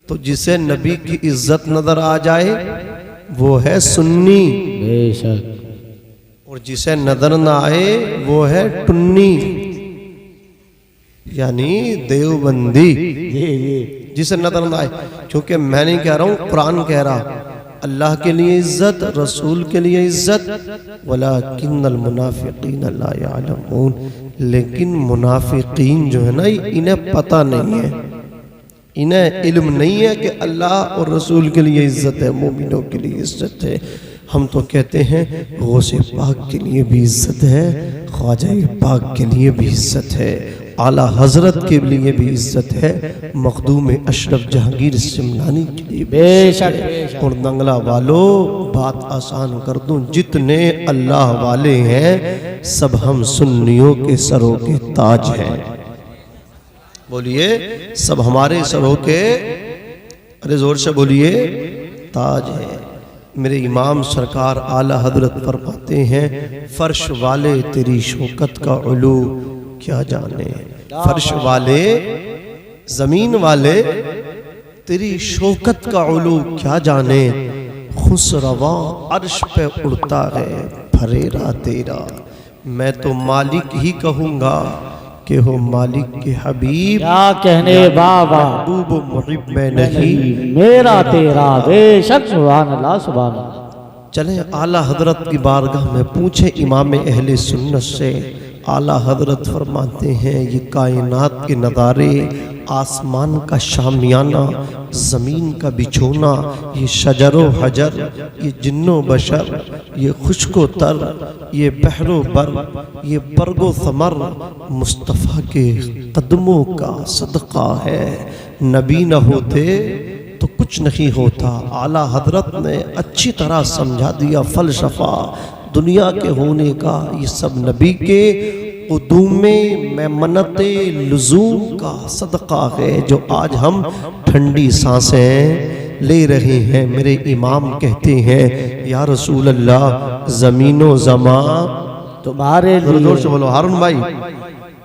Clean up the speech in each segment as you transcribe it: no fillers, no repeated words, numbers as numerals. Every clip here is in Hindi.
तो जिसे नबी की इज्जत नजर आ जाए वो है सुन्नी, बेशक। और जिसे नजर ना आए वो है टुन्नी, यानी देवबंदी। जिसे नजर ना आए, क्योंकि मैं नहीं कह रहा हूं, कुरान कह रहा, अल्लाह के लिए इज्जत, रसूल के लिए इज्जत, वलाकिन्नल मुनाफिकीन ला यअलमून। लेकिन मुनाफिकीन जो है ना, इन्हें पता नहीं है, इन्हें इल्म नहीं है कि अल्लाह और रसूल के लिए इज्जत है, मोमिनों के लिए इज्जत है। हम तो कहते हैं गौसे पाक के लिए भी इज्जत है, ख्वाजा पाक के लिए भी इज्जत है, आला हजरत के लिए भी इज्जत है, मखदूम अशरफ जहांगीर सिमनानी के लिए बेशक। और दंगला वालों, बात आसान कर दूं, जितने अल्लाह वाले हैं सब हम सुन्नियों के सरों के ताज हैं। बोलिए, सब हमारे सरों के, अरे जोर से बोलिए, ताज है। मेरे इमाम सरकार आला हजरत फरमाते हैं, फर्श वाले तेरी शौकत का उलू क्या जाने, फर्श वाले, जमीन वाले तेरी शौकत का उलू क्या जाने, खुसरवा अर्श पे उड़ता है फरेरा तेरा। मैं तो मालिक ही कहूँगा कि हो मालिक के हबीब, क्या कहने बाबा, महबूब मुहिब में नहीं मेरा तेरा, बेशक। सुभान अल्लाह, सुभान अल्लाह। चले आला हजरत की बारगाह में पूछे इमाम अहले सुन्नत से। आला हजरत फरमाते हैं, ये कायनात के नज़ारे, आसमान का शामियाना, ज़मीन का बिछोना, ये शजरो हजर, ये जिन्नो बशर, ये खुश्को तर, ये बहरो बर, ये बरगो समर, मुस्तफ़ा के कदमों का सदका है। नबी न होते तो कुछ नहीं होता। आला हजरत ने अच्छी तरह समझा दिया फलसफा दुनिया के होने का। ये सब नबी के क़ुदूमे मेमनते लुज़ूम का सदका है, जो आज हम ठंडी सांसें ले रहे हैं। मेरे इमाम कहते हैं, या रसूल अल्लाह, ज़मीनो ज़मा तुम्हारे जोर से बोलो हारून भाई,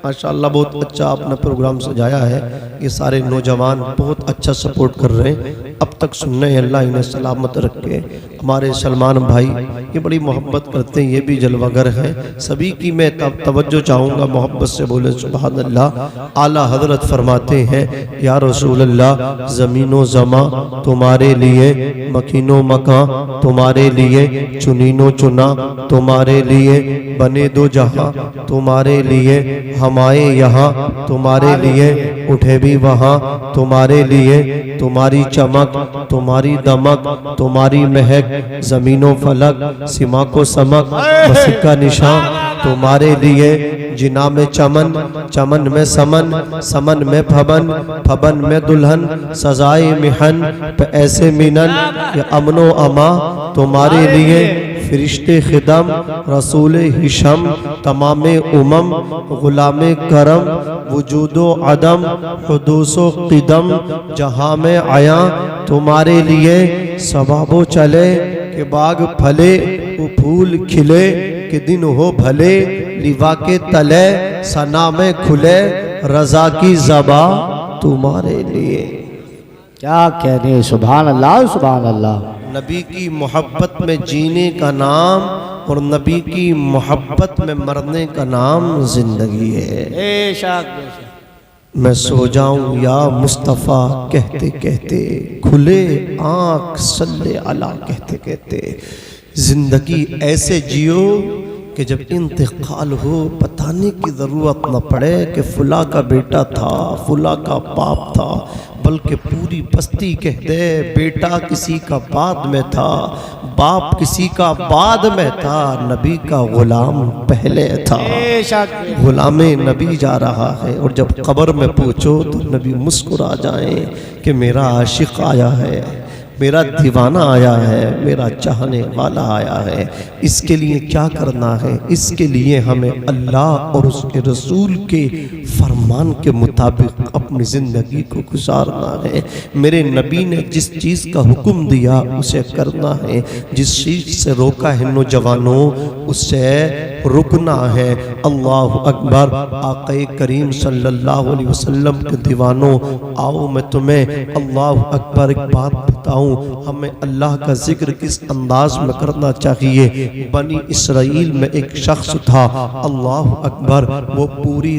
माशाअल्लाह बहुत अच्छा आपने प्रोग्राम सजाया है। ये सारे नौजवान बहुत अच्छा सपोर्ट कर रहे हैं, अब तक सुन रहे हैं, अल्लाह इन्हें सलामत रखे। हमारे सलमान भाई ये बड़ी मोहब्बत करते हैं, ये भी जलवागर हैं। सभी की मैं तवज्जो चाहूँगा, मोहब्बत से बोले सुभान अल्लाह। आला हजरत फरमाते हैं, या रसूल अल्लाह, ज़मीनो ज़मा तुम्हारे लिए, मकीनो मकां तुम्हारे लिए, चुनीनो चुना तुम्हारे लिए, बने दो जहां तुम्हारे लिए, हम आए यहाँ तुम्हारे लिए, उठे भी वहाँ तुम्हारे लिए। तुम्हारी चमक, तुम्हारी दमक, तुम्हारी महक, जमीनों फलक, सीमा को समक, मस्जिद का निशान तुम्हारे लिए। जिना में चमन, चमन में समन, समन में फबन, फबन में दुल्हन, सजाए मिहन पे ऐसे मिनन, ये अमनो अमा तुम्हारे लिए। फरिश्ते खिदम, रसूल हिशम, तमामे उमम, गुलामे करम, वजूदो अदम, हुदूसो क़िदम, जहाँ में आया तुम्हारे लिए। सवाबो चले के बाग फले, वो फूल खिले के दिन हो भले, लिवा के तले सना में खुले, रजा की ज़बा तुम्हारे लिए। क्या कहने, सुभान अल्लाह, सुभान अल्लाह। नबी की मोहब्बत में जीने का नाम और नबी की मोहब्बत में मरने का नाम जिंदगी है। बेशक, बेशक। मैं सो जाऊं या मुस्तफ़ा कहते कहते, खुले आँख सल्ले अला कहते कहते। जिंदगी ऐसे जियो कि जब इंतकाल हो बताने की ज़रूरत न पड़े कि फुला का बेटा था, फुला का बाप था, बल्कि पूरी बस्ती कह दे बेटा किसी का बाद में था, बाप किसी का बाद में था, नबी का गुलाम पहले था। गुलामे नबी जा रहा है और जब कब्र में पूछो तो नबी मुस्कुरा जाए कि मेरा आशिक आया है, मेरा दीवाना आया है, मेरा चाहने वाला आया है। इसके लिए क्या करना है? इसके लिए हमें अल्लाह और उसके रसूल के फरमान के मुताबिक अपनी ज़िंदगी को गुजारना है। मेरे नबी ने जिस चीज़ का हुक्म दिया उसे करना है, जिस चीज़ से रोका है नौजवानों उससे रुकना है। अल्लाह अकबर। आक़े करीम सल्लल्लाहु अलैहि वसल्लम के दीवानों, आओ मैं तुम्हें अल्लाह अकबर एक बात बताऊं, हमें अल्लाह का जिक्र किस अंदाज में करना चाहिए। बनी इसराइल में एक शख्स था, अल्लाह अकबर, वो पूरी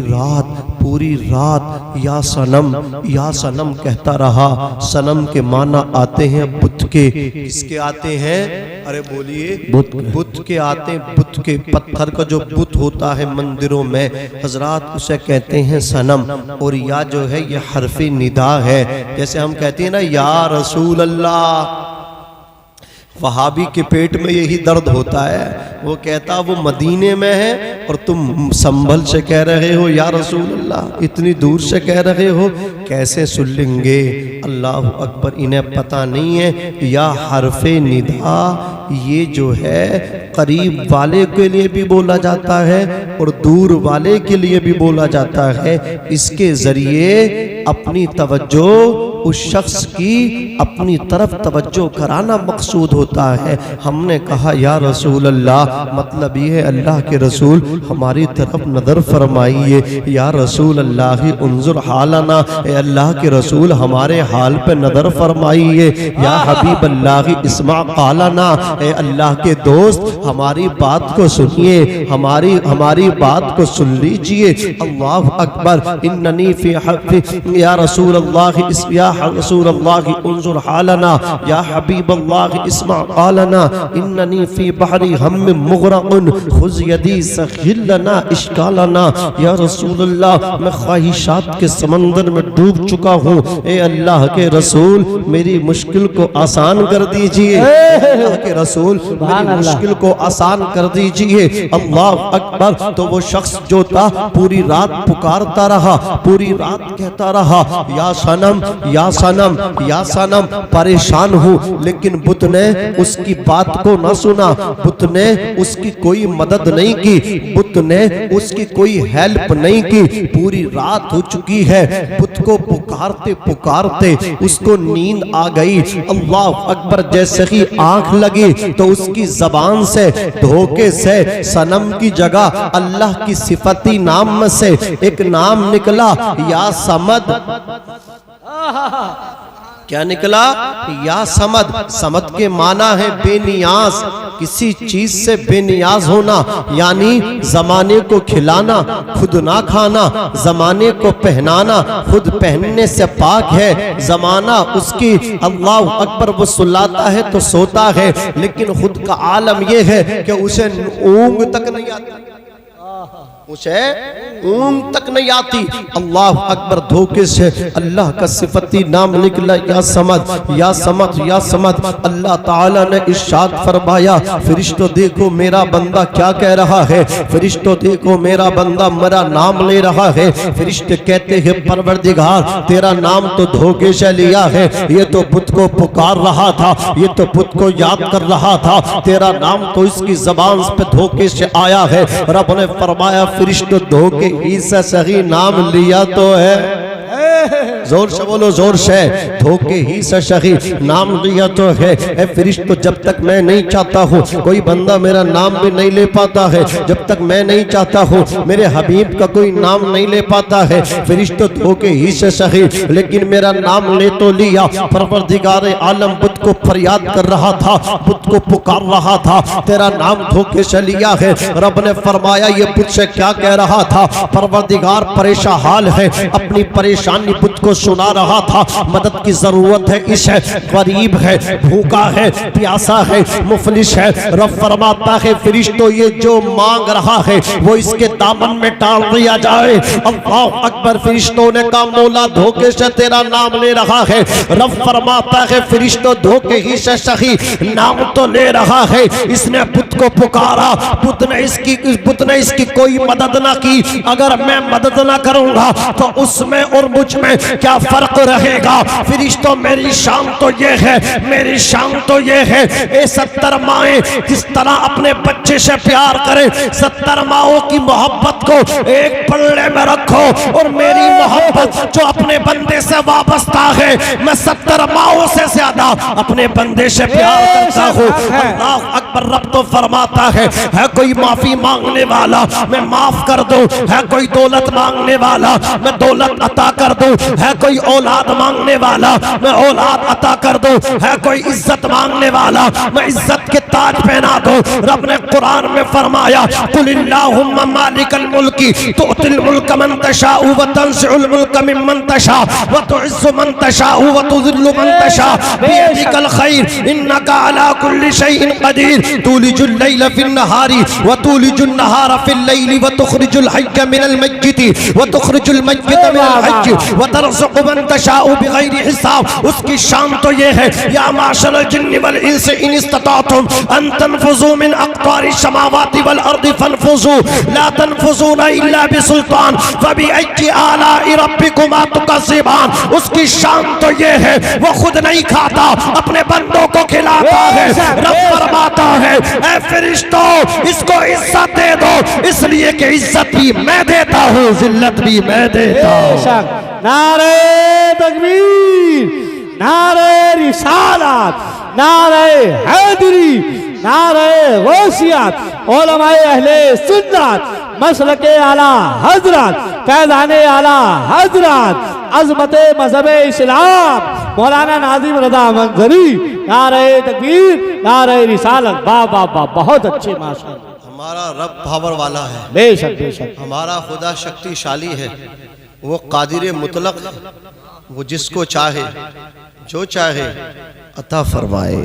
रात या सनम कहता रहा। सनम के माना आते हैं बुत के। किसके आते हैं? अरे बोलिए, बुत के आते हैं। बुत के, पत्थर का जो बुत होता है मंदिरों में, हजरात उसे कहते हैं सनम। और या जो है ये हरफे निदा है। जैसे हम कहते हैं ना या रसूल अल्लाह, वहाबी के पेट में यही दर्द होता है। वो कहता वो मदीने में है और तुम संभल से कह रहे हो या रसूल अल्लाह, इतनी दूर से कह रहे हो, कैसे सुन लेंगे? अल्लाह अकबर। इन्हें पता नहीं है या हरफे निदा ये जो है करीब वाले के लिए भी बोला जाता है और दूर वाले के लिए भी बोला जाता है। इसके जरिए अपनी तवज्जो उस शख्स की अपनी तरफ तवज्जो कराना मकसूद होता है। हमने कहा या रसूल अल्लाह, मतलब ये है अल्लाह के रसूल हमारी तरफ नज़र फरमाइए। या रसूल अल्लाह उन्जुर हालना, अल्लाह के रसूल हमारे हाल पे नज़र फरमाइए। या हबीब अल्लाह इस्मा कालना, अल्लाह के दोस्त हमारी बात को सुनिए, हमारी बात को सुन लीजिए। अल्लाह अकबर। इन्ननी फी या रसूल अल्लाह या रसूल अल्लाह उन्जुर हालना, या हबीब अल्लाह इस्मा कालना, इन्ननी फी बहरी हम मुगरक़ुन खुज़ यदी सखिलना इश्कालना। या रसूल अल्लाह, मैं ख्वाहिशात के समंदर में डूब चुका हूँ, ए अल्लाह के रसूल मेरी मुश्किल को आसान कर दीजिए। अल्लाह के रसूल मेरी मुश्किल को आसान कर दीजिए। अल्लाह अकबर। तो वो शख्स जो था पूरी रात पुकारता रहा, पूरी रात कहता रहा या सनम या सनम या सनम, परेशान हूँ। लेकिन बुत ने उसकी बात को न सुना, बुत ने उसकी कोई मदद नहीं की, बुत ने उसकी कोई हेल्प नहीं की। पूरी रात हो चुकी है, बुत को पुकारते पुकारते उसको नींद आ गई। अल्लाह अकबर। जैसे ही आंख लगी तो उसकी जबान से धोखे से सनम की जगह अल्लाह की सिफती नाम में से एक नाम निकला, या समद। क्या निकला? या समद। समद के माना है बेनियाज, किसी चीज से बेनियाज होना, यानी जमाने को खिलाना खुद ना खाना, जमाने को पहनाना खुद पहनने से पाक है। जमाना उसकी अल्लाह अकबर वो सुलाता है तो सोता है, लेकिन खुद का आलम यह है कि उसे ऊंग तक नहीं आती, उसे ऊंग तक नहीं आती। अल्लाह अकबर। धोखे से अल्लाह का सिफती नाम निकला, या समद या समद या समद। अल्लाह ताला ने इरशाद फरमाया, फरिश्तों देखो मेरा बंदा क्या कह रहा है, फरिश्तों देखो मेरा बंदा मेरा नाम ले रहा है। फरिश्ते कहते हैं परवरदिगार तेरा नाम तो धोखे से लिया है, ये तो बुत को पुकार रहा था, ये तो बुत को याद कर रहा था, तेरा नाम तो इसकी जबान पे धोखे से आया है। रब ने फरमाया फरिश्तों धोखे ही से सही नाम लिया तो है। जोर से बोलो, जोर से। धोखे ही से सही नाम लिया तो है। फरिश्तों जब तक मैं नहीं चाहता हूँ कोई बंदा मेरा नाम भी नहीं ले पाता है, जब तक मैं नहीं चाहता हूँ मेरे हबीब का कोई नाम नहीं ले पाता है। फरिश्तों धोखे ही से सही, लेकिन मेरा नाम ले तो लिया। परवरदिगार आलम बुत को फरियाद कर रहा था, बुत को पुकार रहा था, तेरा नाम धोखे से लिया है। रब ने फरमाया ये बुत से क्या कह रहा था? परवरदिगार परेशान हाल है, अपनी परेशानी बुत को सुना रहा था, मदद की जरूरत है, इसे गरीब है, भूखा है, प्यासा है, मुफलिस है। रब फरमाता है फरिश्तों ये जो मांग रहा है वो इसके दामन में डाल दिया जाए। अल्लाह अकबर। फरिश्तों ने कहा मौला धोखे से तेरा नाम ले रहा है। रब फरमाता है फरिश्तों धोखे ही से सही नाम तो ले रहा है, इसने बुत को पुकारा, बुत ने इसकी कोई मदद ना की। अगर मैं मदद ना करूंगा तो उसमें और मुझ में क्या फर्क रहेगा? फरिश्तों मेरी शान तो ये है, मेरी शान तो ये है, ये 70 माएं किस तरह अपने बच्चे से प्यार करें, 70 माओं की मोहब्बत को एक पल्ले में रखो और मेरी मोहब्बत जो अपने बंदे से वाबस्ता है, मैं 70 माओं से ज्यादा अपने बंदे से प्यार करता हूँ। अल्लाह अकबर। रब तो फरमाता है कोई माफी मांगने वाला मैं माफ कर दूं, है कोई दौलत मांगने वाला मैं दौलत अता कर दूं, है कोई औलाद मांगने वाला मैं औलाद अता कर दूं, है कोई इज्जत मांगने वाला मैं इज्जत के ताज पहना दूं। रब ने कुरान में फरमाया कुलिल्लाहुम्मा मालिकल मुल्की तुअतिल मुल्क मन तशाउ व तंज़िउल मुल्क मिम्मन तशा व तुइज़्ज़ु मन तशाउ व तुज़िल्लु मन तशा बियदिकल खैर इन्नका अला कुल्लि शैइन कदीर तुलिजुल लैल फिन नहारी व तुलिजुन नहारा फिल लैली व तुखरिजुल हय्य मिनल मय्यिति व तुखरिजुल मय्यित मिनल हय्य व तरज़ुक़ु मन तशाउ बिगैरि हिसाब। उसकी शान तो ये है या माशरल जिन्नि वल इंस इन इस्तताअतुम अन तनफुज़ू मिन अक़तारि समावाति वल अर्दि फनफुज़ू ला तनफुज़ूना इल्ला बिसुल्तान फबिअय्यि आलाइ रब्बिकुमा तुकज़्ज़िबान। उसकी शान तो ये है वो खुद नहीं खाता अपने बंदों को खिलाता है। रब फरमाता है ऐ फरिश्तों इसको इज्जत दे दो, इसलिए कि इज्जत भी मैं देता हूँ जिल्लत भी मैं देता हूँ। नारे तकबीर, नारे रिसालत, नारे हैदरी, नारे गौसियत, उलमाए अहले सुन्नत, मसलके आला हजरत, फैज़ाने आला हजरत, अज़मते मज़हबे इस्लाम मौलाना नाज़िम रज़ा मंज़री। नारे तकबीर, नारे रिसालत। वाह वाह वाह, बहुत अच्छे माशाअल्लाह। हमारा रब पावर वाला है, बेशक बेशक। हमारा खुदा शक्तिशाली है, वो कादिर मुतलक है, वो जिसको चाहे जो चाहे अता फरमाए।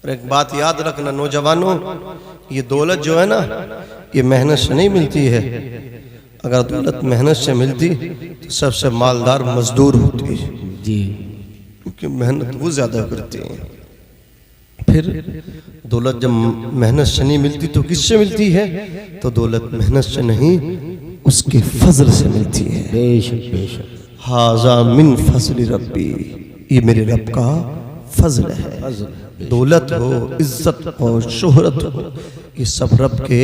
और एक बात याद रखना नौजवानों, ये दौलत जो है ना ये मेहनत से नहीं मिलती है। अगर दौलत मेहनत से मिलती तो सबसे मालदार मजदूर होती है जी, क्योंकि मेहनत वो ज्यादा करते हैं। फिर दौलत जब मेहनत से नहीं मिलती तो किससे मिलती है? तो दौलत मेहनत से नहीं उसके फजल से मिलती है। बेशक बेशक। हाजा मिन फजल रब्बी, ये मेरे रब का फजल है। दौलत हो, इज्जत हो, शोहरत हो, ये सब रब के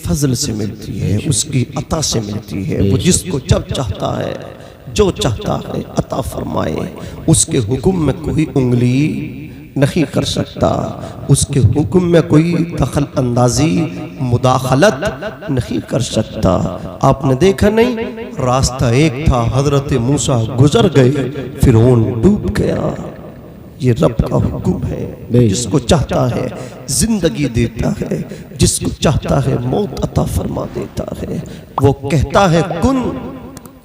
फजल से मिलती है, उसकी अता से मिलती है। वो जिसको जब चाहता है जो चाहता है अता फरमाए। उसके हुक्म में कोई उंगली नहीं कर सकता, उसके हुक्म में कोई दखल अंदाजी मुदाखलत नहीं कर सकता। आपने देखा नहीं, रास्ता एक था, हजरत मूसा गुजर गए, फिरौन डूब गया। ये रब का हुक्म है, जिसको चाहता है जिंदगी देता है, जिसको चाहता है मौत अता फरमा देता है। वो कहता है कुन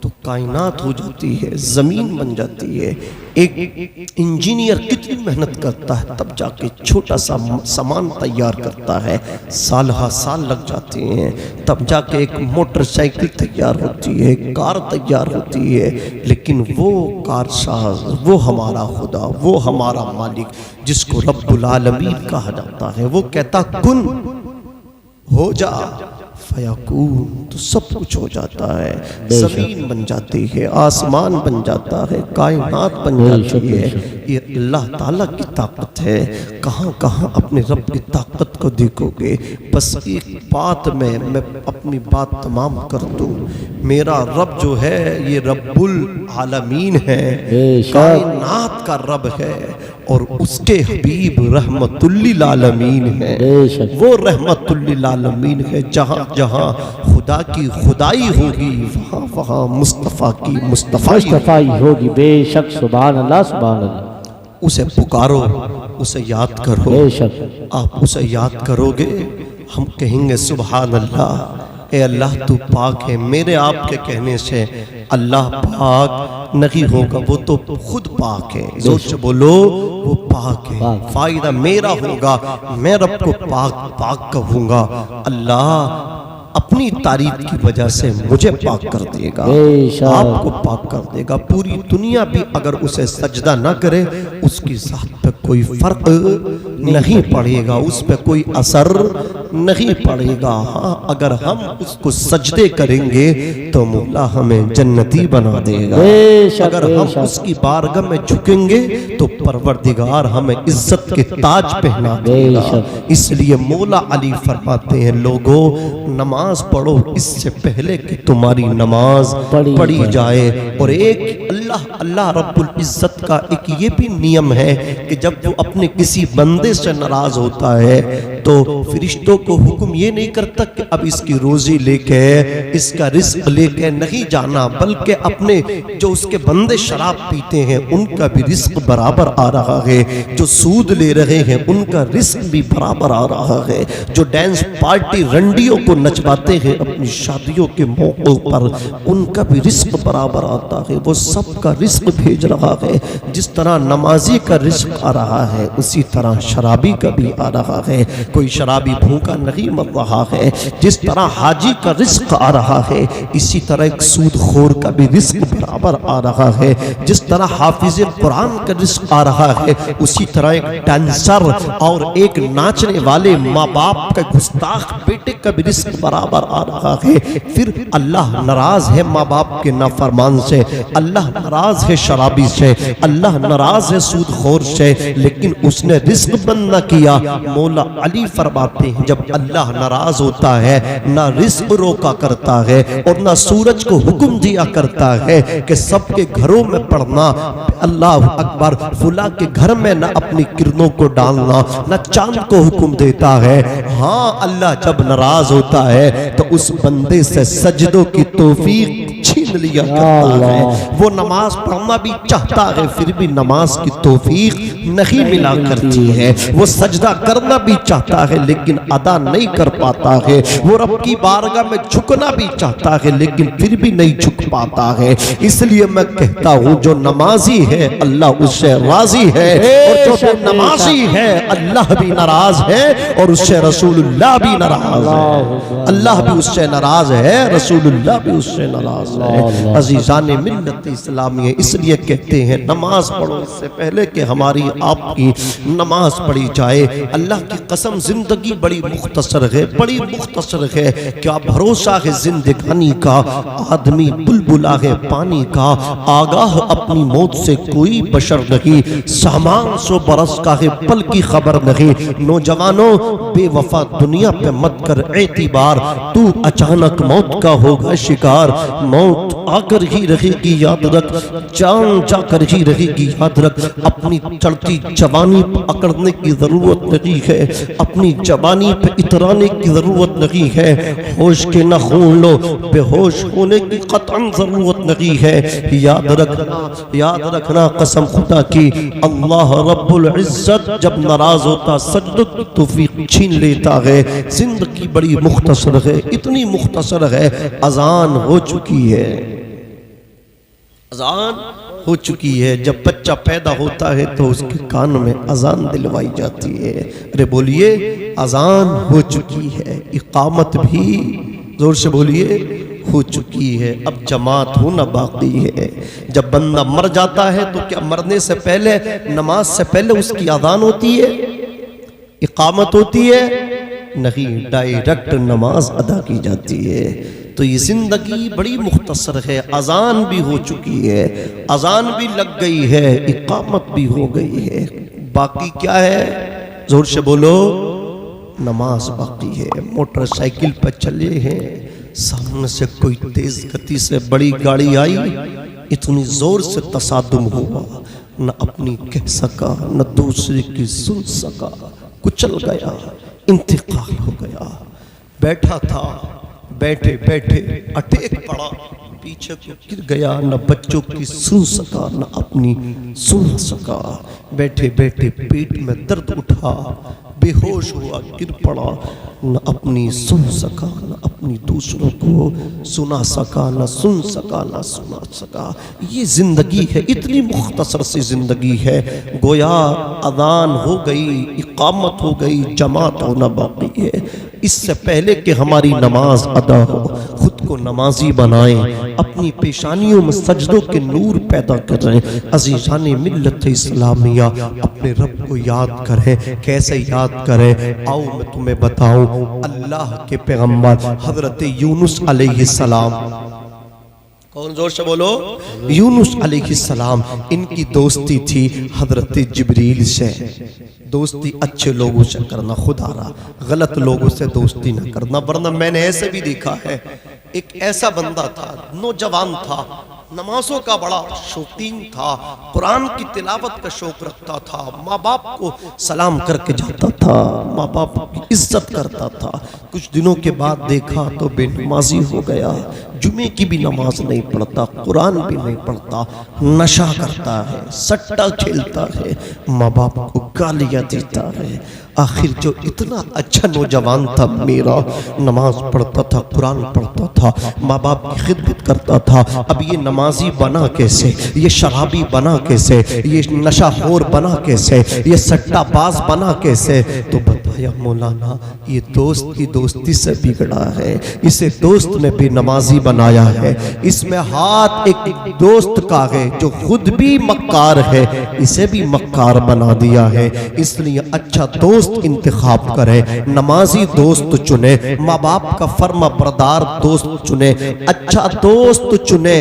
तो कायनात हो जाती है, जमीन बन जाती है। एक इंजीनियर कितनी मेहनत करता है तब जाके छोटा सा सामान तैयार करता है, साल हा साल लग जाते हैं तब जाके एक मोटरसाइकिल तैयार होती है, कार तैयार होती है। लेकिन वो कारसाज, वो हमारा खुदा, वो हमारा मालिक, जिसको रब्बुल आलमीन कहा जाता है, वो कहता कुन हो जा फयाकून, तो सब कुछ हो जाता है। जमीन बन जाती है, आसमान बन जाता है, कायनात बन जाती है। ये अल्लाह ताला की ताकत है। कहाँ कहाँ अपने रब की ताकत को देखोगे। बस एक बात में मैं अपनी बात तमाम कर दूं, मेरा रब जो है ये रब्बुल आलमीन है, कायनात का रब है, और उसके हबीब रहमतुल्लिल आलमीन है। वो रहमतुल्लिल आलमीन है। जहाँ जहाँ खुदा की खुदाई होगी वहाँ वहाँ मुस्तफ़ा की मुस्तफ़ाई होगी। बेशक, सुभान अल्लाह सुभान अल्लाह। उसे पुकारो, उसे याद करो। बेशक आप उसे याद करोगे, हम कहेंगे सुभान अल्लाह। ए अल्लाह तू पाक है। मेरे आपके कहने से अल्लाह पाक नहीं होगा, वो तो खुद पाक है। जोर से बोलो, वो पाक है। फायदा मेरा होगा, मैं रब को पाक पाक कहूँगा। अल्लाह अपनी तारीफ की वजह से मुझे पाक कर देगा, आपको पाक कर देगा। पूरी दुनिया भी अगर उसे सजदा ना करे, उसकी जात पे कोई फर्क नहीं पड़ेगा, उस पे कोई असर नहीं पड़ेगा। हाँ, अगर हम उसको सजदे करेंगे तो मौला हमें जन्नती बना देगा। अगर हम उसकी बारगाह में झुकेंगे तो परवरदिगार हमें इज्जत के ताज पहना देगा। इसलिए मौला अली फरमाते हैं, लोगों नमाज नमाज पढ़ो इससे पहले कि तुम्हारी नमाज पढ़ी जाए। और एक अल्लाह रब्बुल इज्जत का एक ये भी नियम है कि जब वो अपने किसी बंदे से नाराज होता है तो फरिश्तों को हुक्म ये नहीं करता कि अब इसकी रोजी लेके इसका रिस्क लेके नहीं जाना, बल्कि अपने जो उसके बंदे शराब पीते हैं उनका भी रिस्क बराबर आ रहा है, जो सूद ले रहे हैं उनका रिस्क भी बराबर आ रहा है, जो डांस पार्टी रंडियों को नचवाते हैं अपनी शादियों के मौकों पर उनका भी रिस्क बराबर आता है। वो सबका रिस्क भेज रहा है। जिस तरह नमाजी का रिस्क आ रहा है उसी तरह शराबी का भी आ रहा है। कोई शराबी भूखा नहीं मर रहा है। जिस तरह हाजी का रिस्क आ रहा है इसी तरह एक सूदखोर का भी रिस्क बराबर आ रहा है। जिस तरह हाफिज कुरान का रिस्क आ रहा है उसी तरह एक डांसर और एक नाचने वाले माँ बाप का गुस्ताख बेटे का भी रिस्क बराबर आ रहा है। फिर अल्लाह नाराज है माँ बाप के नाफरमान से, अल्लाह नाराज है शराबी से, अल्लाह नाराज है सूदखोर से, लेकिन उसने रिस्क बंद न किया। मौला अली फरमाते हैं जब अल्लाह नाराज होता है ना रिस्क रोका करता है और ना सूरज को हुक्म दिया करता है कि सबके घरों में पढ़ना अल्लाह अकबर, फुला के घर में ना अपनी किरणों को डालना, ना चांद को हुक्म देता है। हाँ, अल्लाह जब नाराज होता है तो उस बंदे से सजदों की तौफीक छीन लिया करता है। वो नमाज पढ़ना भी चाहता है फिर भी नमाज की तौफीक नहीं मिला करती है। वो सजदा करना भी चाहता है लेकिन अदा नहीं कर पाता है। वो रब की बारगाह में झुकना भी चाहता है लेकिन फिर भी नहीं झुक पाता है। इसलिए मैं कहता हूँ जो नमाजी है अल्लाह उससे राजी है, और जो बेनमाजी है अल्लाह भी नाराज है और उससे रसूलुल्लाह भी नाराज है। अल्लाह भी उससे नाराज है, रसूलुल्लाह भी उससे नाराज है। अजीजान मिल्लत इस्लामी, इसलिए कहते हैं नमाज पढ़ो इससे पहले कि हमारी आपकी नमाज पढ़ी जाए। अल्लाह की कसम जिंदगी बड़ी मुख्तसर है, बड़ी मुख्तसर है। क्या भरोसा है जिंदगानी का, आदमी बुलबुला है पानी का, आगाह अपनी मौत से कोई बशर नहीं, सामान 100 बरस का है पल की खबर नहीं। नौजवानों बेवफा दुनिया पे मत कर एतिबार, तू अचानक मौत का होगा शिकार। मौत आकर ही रहेगी याद रख, जान जाकर ही रहेगी याद रख। अपनी चढ़ती जवानी पकड़ने की जरूरत नहीं है, अपनी जवानी पे इतराने की जरूरत नहीं है। होश के न खून लो, बेहोश होने की कतन जरूरत नहीं है। याद रखना कसम खुदा की, अल्लाह रब्बुल इज्जत जब नाराज होता सजदों की तौफीक छीन लेता है। जिंदगी बड़ी मुख्तसर है, इतनी मुख्तसर है अजान हो चुकी है, अजान हो चुकी है। जब बच्चा पैदा होता है तो उसके कान में अजान दिलवाई जाती है। अरे बोलिए अजान हो चुकी है। इकामत भी जोर से बोलिए हो चुकी है। अब जमात होना बाकी है। जब बंदा मर जाता है तो क्या मरने से पहले, नमाज से पहले उसकी अजान होती है, इकामत होती है? नहीं, डायरेक्ट नमाज अदा की जाती है। तो ये जिंदगी बड़ी मुख्तसर है। अजान भी हो चुकी है, अजान भी लग गई है, इकामत भी हो गई है। बाकी क्या है? जोर से बोलो, नमाज बाकी है। मोटरसाइकिल पर चले हैं, सामने से कोई तेज गति से बड़ी गाड़ी आई, इतनी जोर से तसादुम हुआ, न अपनी कह सका न दूसरे की सुन सका, कुचल गया, इंतकाल हो गया। बैठा था, बैठे बैठे अटैक पड़ा, पीछे को गिर गया, न बच्चों की सुन सका न अपनी सुन सका। बैठे बैठे पेट में दर्द उठा, बेहोश हुआ, गिर पड़ा, न अपनी सुन सका न अपनी दूसरों को सुना सका, न सुन सका न सुना सका। ये जिंदगी है, इतनी मुख्तसर सी जिंदगी है। गोया अजान हो गई, इकामत हो गई, जमात होना बाकी है। इससे पहले कि हमारी नमाज अदा हो, खुद को नमाजी बनाएं, अपनी पेशानियों में सजदों के नूर पैदा करें। अजीजान मिल्लत इस्लामिया, अपने रब को याद करें। कैसे याद करें? आओ मैं तुम्हें बताऊं। अल्लाह के पैगंबर हजरत यूनुस अलैहिस्सलाम, कौन? जोर से बोलो। यूनुस अलैहिस्सलाम, इनकी दोस्ती थी हजरत जिब्रील से। दोस्ती अच्छे लोगों से करना, खुदारा गलत लोगों से दोस्ती न करना। वरना मैंने ऐसे भी देखा है, एक ऐसा बंदा था, नौजवान था, नमाजों का बड़ा शौकीन था, कुरान की तिलावत का शौक रखता था, माँ बाप को सलाम करके जाता था, माँ बाप की इज्जत करता था। कुछ दिनों के बाद देखा तो बेनमाजी हो गया, जुमे की भी नमाज नहीं पढ़ता, कुरान भी नहीं पढ़ता, नशा करता है, सट्टा खेलता है, माँ बाप को गालियाँ देता है। आखिर जो इतना अच्छा नौजवान था मेरा, नमाज पढ़ता था, कुरान पढ़ता था, माँ बाप की खिदमत करता था, अब ये नमाजी बना कैसे, ये शराबी बना कैसे, ये नशाखोर बना कैसे, ये सट्टाबाज बना कैसे? तो बताया मौलाना ये दोस्त की दोस्ती से बिगड़ा है, इसे दोस्त ने भी नमाजी बनाया है, इसमें हाथ एक दोस्त का है जो खुद भी मक्कार है, इसे भी मक्कार बना दिया है। इसलिए अच्छा दोस्त इंतखाब करें, नमाजी दोस्त चुने, माँ बाप का फर्मा बरदार दोस्त चुने, अच्छा दोस्त चुने,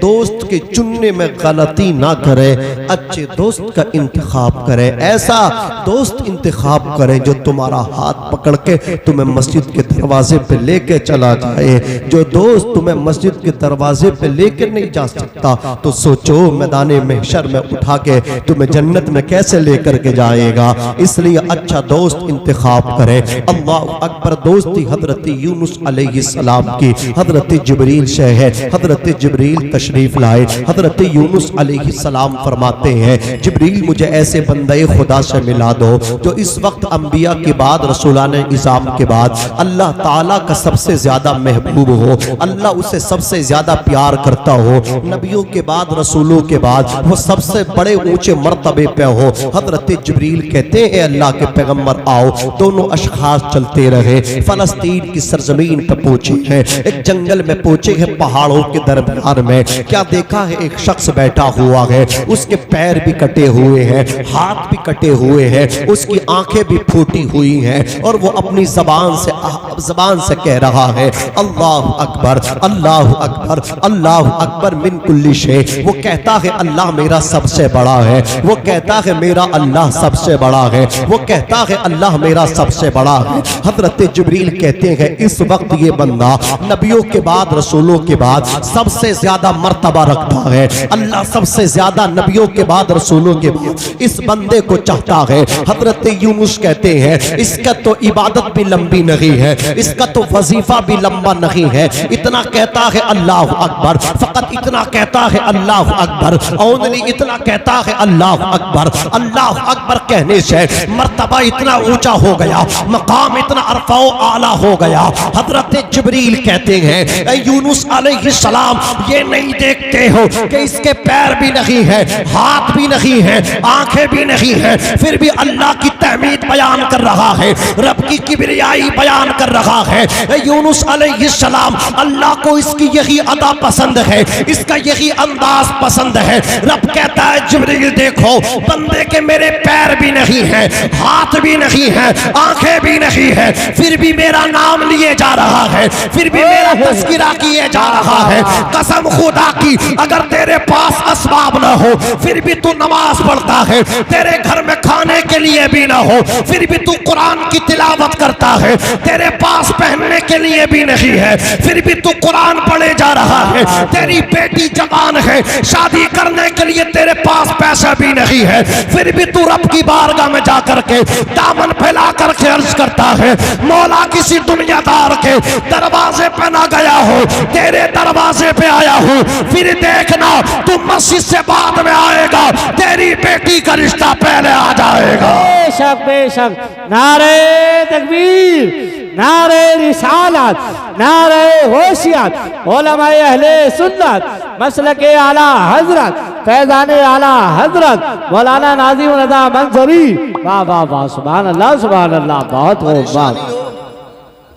दोस्त के चुनने में गलती ना करें, अच्छे दोस्त का इंतखाब करें, ऐसा दोस्त इंतखाब करें जो तुम्हारा हाथ पकड़ के तुम्हें मस्जिद के दरवाजे पे लेके चला जाए। जो दोस्त तुम्हें मस्जिद के दरवाजे पे लेके नहीं जा सकता तो सोचो मैदाने महशर में उठा के तुम्हें जन्नत में कैसे लेकर के जाएगा। इसलिए अच्छा दोस्त इंतखाब करें। अल्लाह अकबर दोस्ती हजरत यूनुस अलैहिस्सलाम की हजरत जिब्रील से है। हजरत जिब्रील तशरीफ लाए, हजरत यूनुस अलैहिस्सलाम फरमाते हैं जिब्रील मुझे ऐसे बंदे खुदा से मिला दो जो इस वक्त अंबिया के बाद रसूलाने इज़ाम के बाद अल्लाह ताला का सबसे ज्यादा महबूब हो, अल्लाह उसे सबसे ज्यादा प्यार करता हो, नबियों के बाद रसूलों के बाद वो सबसे बड़े ऊंचे मर्तबे पे हो। हजरत जिब्रील कहते हैं अल्लाह के पैगंबर आओ। दोनों अशखास चलते रहे, फलस्तीन की सरजमीन पर पहुंचे हैं, एक जंगल में पहुंचे हैं, पहाड़ों के दरमियान में क्या देखा है, एक शख्स बैठा हुआ है, उसके पैर भी कटे हुए हैं, हाथ भी कटे हुए हैं, उसकी आंखें भी फूटी हुई हैं और वो अपनी जबान से कह रहा है अल्लाह अकबर अल्लाह अकबर अल्लाह अकबर मिन कुल्ली शै। वो कहता है अल्लाह मेरा सबसे बड़ा है, वो कहता है मेरा अल्लाह सबसे बड़ा है, वो कहता है अल्लाह मेरा सबसे बड़ा है। हजरत जिब्रील कहते हैं इस वक्त ये बंदा नबियों के बाद रसूलों के बाद सबसे ज्यादा मर्तबा रखता है, अल्लाह सबसे ज्यादा नबियों के बाद रसूलों के बाद इस बंदे को चाहता है। हजरत यूनुस कहते हैं इसका तो इबादत भी लंबी नहीं है, इसका तो वजीफा भी लंबा नहीं है, इतना कहता है अल्लाह अकबर, फकत इतना कहता है अल्लाह अकबर, ओनली इतना कहता है अल्लाह अकबर। अल्लाह अकबर कहने से मर्तबा इतना ऊंचा हो गया, मकाम इतना अरफा आला हो गया। हजरत जिब्रील कहते हैं यूनुस अलैहिस्सलाम ये नहीं देखते हो कि इसके पैर भी नहीं है, हाथ भी नहीं है, आंखें भी नहीं है, फिर भी अल्लाह की तहमीद बयान कर रहा है, रब की किबरियाई बयान कर रहा है। यूनुस अलैहिस्सलाम अल्लाह को इसकी यही अदा पसंद है, इसका यही अंदाज पसंद है। रब कहता है जिब्रील देखो बंदे के मेरे पैर भी नहीं है, हाथ भी नहीं है, आंखें भी नहीं है, फिर भी मेरा नाम लिए जा रहा है, फिर भी मेरा तस्करा किए जा रहा है। कसम खुदा की अगर तेरे पास असबाब ना हो फिर भी तू नमाज पढ़ता है, तेरे घर में खाने के लिए भी ना हो फिर भी तू कुरान की तिलावत करता है, तेरे पास पहनने के लिए भी नहीं है फिर भी तू कुरान पढ़े जा रहा है, तेरी बेटी जवान है शादी करने के लिए तेरे पास पैसा भी नहीं है फिर भी तू रब की बारगाह में जाकर के दामन फैला करके अर्ज करता है मौला किसी दुनियादार के दरवाजे पे ना गया हो, तेरे दरवाजे पे आया हूँ, फिर देखना तू मस्जिद से बाद में आएगा, तेरी बेटी का रिश्ता पहले आ जाएगा। बेशक बेशक, नारे तकबीर, नारे रिसालत, नारे होशियत, उलमाए अहले सुन्नत, मसलके आला हजरत, फैजाने आला हजरत मौलाना नाज़िम रज़ा मंसूरी। वाह वाह वाह, सुभान अल्लाह सुभान अल्लाह, बहुत हो बात।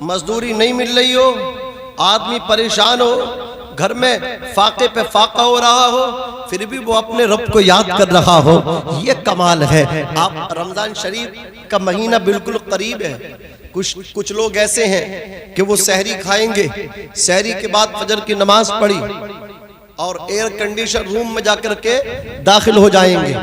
मजदूरी नहीं मिल रही हो, आदमी परेशान हो, घर में फाके पे फाका हो रहा हो, फिर भी वो अपने रब को याद कर रहा हो, ये कमाल है। आप रमजान शरीफ का महीना बिल्कुल करीब है, कुछ लोग ऐसे हैं कि वो सहरी खाएंगे, सहरी के बाद फजर की नमाज पढ़ी और एयर कंडीशन रूम में जाकर के दाखिल हो जाएंगे,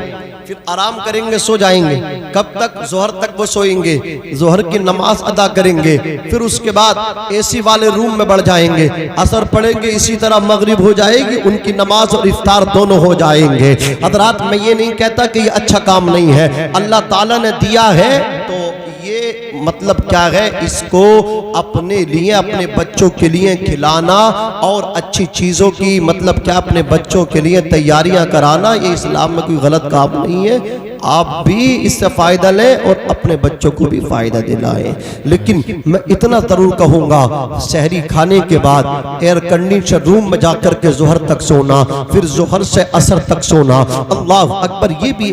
फिर आराम करेंगे, सो जाएंगे। कब तक? जोहर तक वो सोएंगे, जोहर की नमाज अदा करेंगे, फिर उसके बाद एसी वाले रूम में बढ़ जाएंगे, असर पढ़ेंगे, इसी तरह मगरिब हो जाएगी, उनकी नमाज और इफ्तार दोनों हो जाएंगे। हजरात, मैं ये नहीं कहता कि ये अच्छा काम नहीं है, अल्लाह ताला ने दिया है तो ये मतलब क्या है, इसको अपने लिए, अपने बच्चों के लिए खिलाना और अच्छी चीज़ों की मतलब क्या अपने बच्चों के लिए तैयारियां कराना, ये इस्लाम में कोई गलत काम नहीं है। आप भी इससे फ़ायदा लें और अपने बच्चों को भी फ़ायदा दिलाएं। लेकिन मैं इतना ज़रूर कहूँगा, सहरी खाने के बाद एयर कंडीशन रूम में जाकर के जोहर तक सोना, फिर जोहर से असर तक सोना, अल्लाह अकबर, ये भी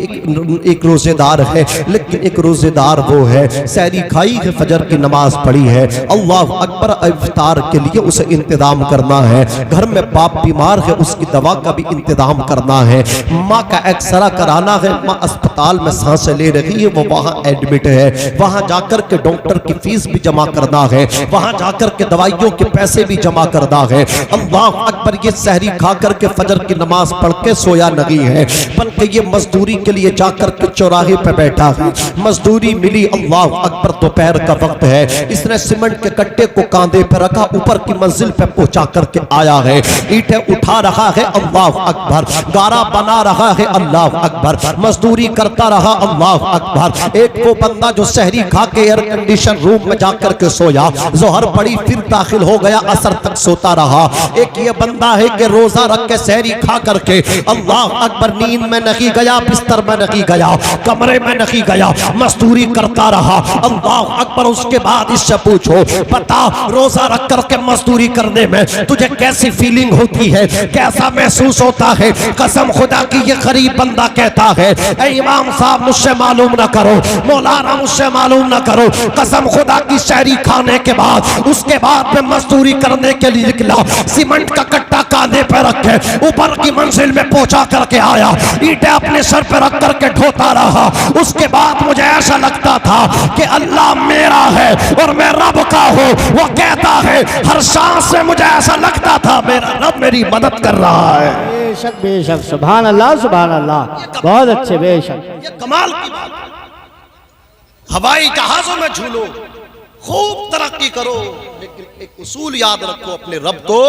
एक रोज़ेदार है। लेकिन एक रोज़ेदार वो है, सहरी खाई है, फजर की नमाज पढ़ी है, अल्लाह अकबर, इफ्तार के लिए उसे इंतज़ाम करना है। घर में बाप बीमार है, उसकी दवा का भी इंतज़ाम करना है। माँ का एक्सरा कराना है, माँ अस्पताल में सांसें ले रही है, वो वहाँ एडमिट है, वहाँ जाकर के डॉक्टर की फीस भी जमा करना है, वहाँ जाकर के दवाइयों के पैसे भी जमा करना है। अल्लाह अकबर, ये सहरी खा करके फजर की नमाज पढ़ के सोया नहीं है, बल्कि ये मजदूरी के लिए जाकर के चौराहे पे बैठा है, मजदूरी मिली, अल्लाह अकबर, दोपहर का वक्त है, इसने सीमेंट के कट्टे को कांधे पे रखा, ऊपर की मंजिल पे पहुंचा करके आया है, ईंटें उठा रहा है, अल्लाह अकबर, गारा बना रहा है, अल्लाह अकबर, मजदूरी करता रहा, अल्लाह अकबर। एक वो बंदा जो सहरी खा के एयर कंडीशन रूम में जाकर के सोया, जोहर पड़ी, फिर दाखिल हो गया, असर तक सोता रहा। एक ये बंदा है कि रोजा रख के सहरी खा करके, अल्लाह अकबर, नींद में नहीं गया, बिस्तर में नहीं गया, कमरे में नहीं गया, मजदूरी करता रहा, अल्लाह अकबर। उसके बाद इससे पूछो, बता, रोजा रख करके मजदूरी करने में तुझे कैसी फीलिंग होती है, कैसा महसूस होता है? कसम खुदा की ये गरीब बंदा कहता है, ऐ इमाम साहब, मुझसे मालूम ना करो, मौलाना मुझसे मालूम ना करो, कसम खुदा की, सहरी खाने के बाद उसके बाद में मजदूरी करने के लिए निकला, सीमेंट का कट्टा कांधे पे रखे, ऊपर की मंजिल में पहुंचा करके आया, ईंटें अपने सर पे रख करके ढोता रहा। उसके बाद मुझे ऐसा लगता था कि अल्लाह मेरा है और मैं रब का हूँ। वो कहता है, हर सांस में मुझे ऐसा लगता था मेरा रब मेरी मदद कर रहा है। बेशक बेशक, सुभान अल्लाह सुभान अल्लाह, बहुत अच्छे, बेशक। ये कमाल की बात है। हवाई जहाजों में झूलो, खूब तरक्की करो, लेकिन एक उसूल याद रखो, अपने रब को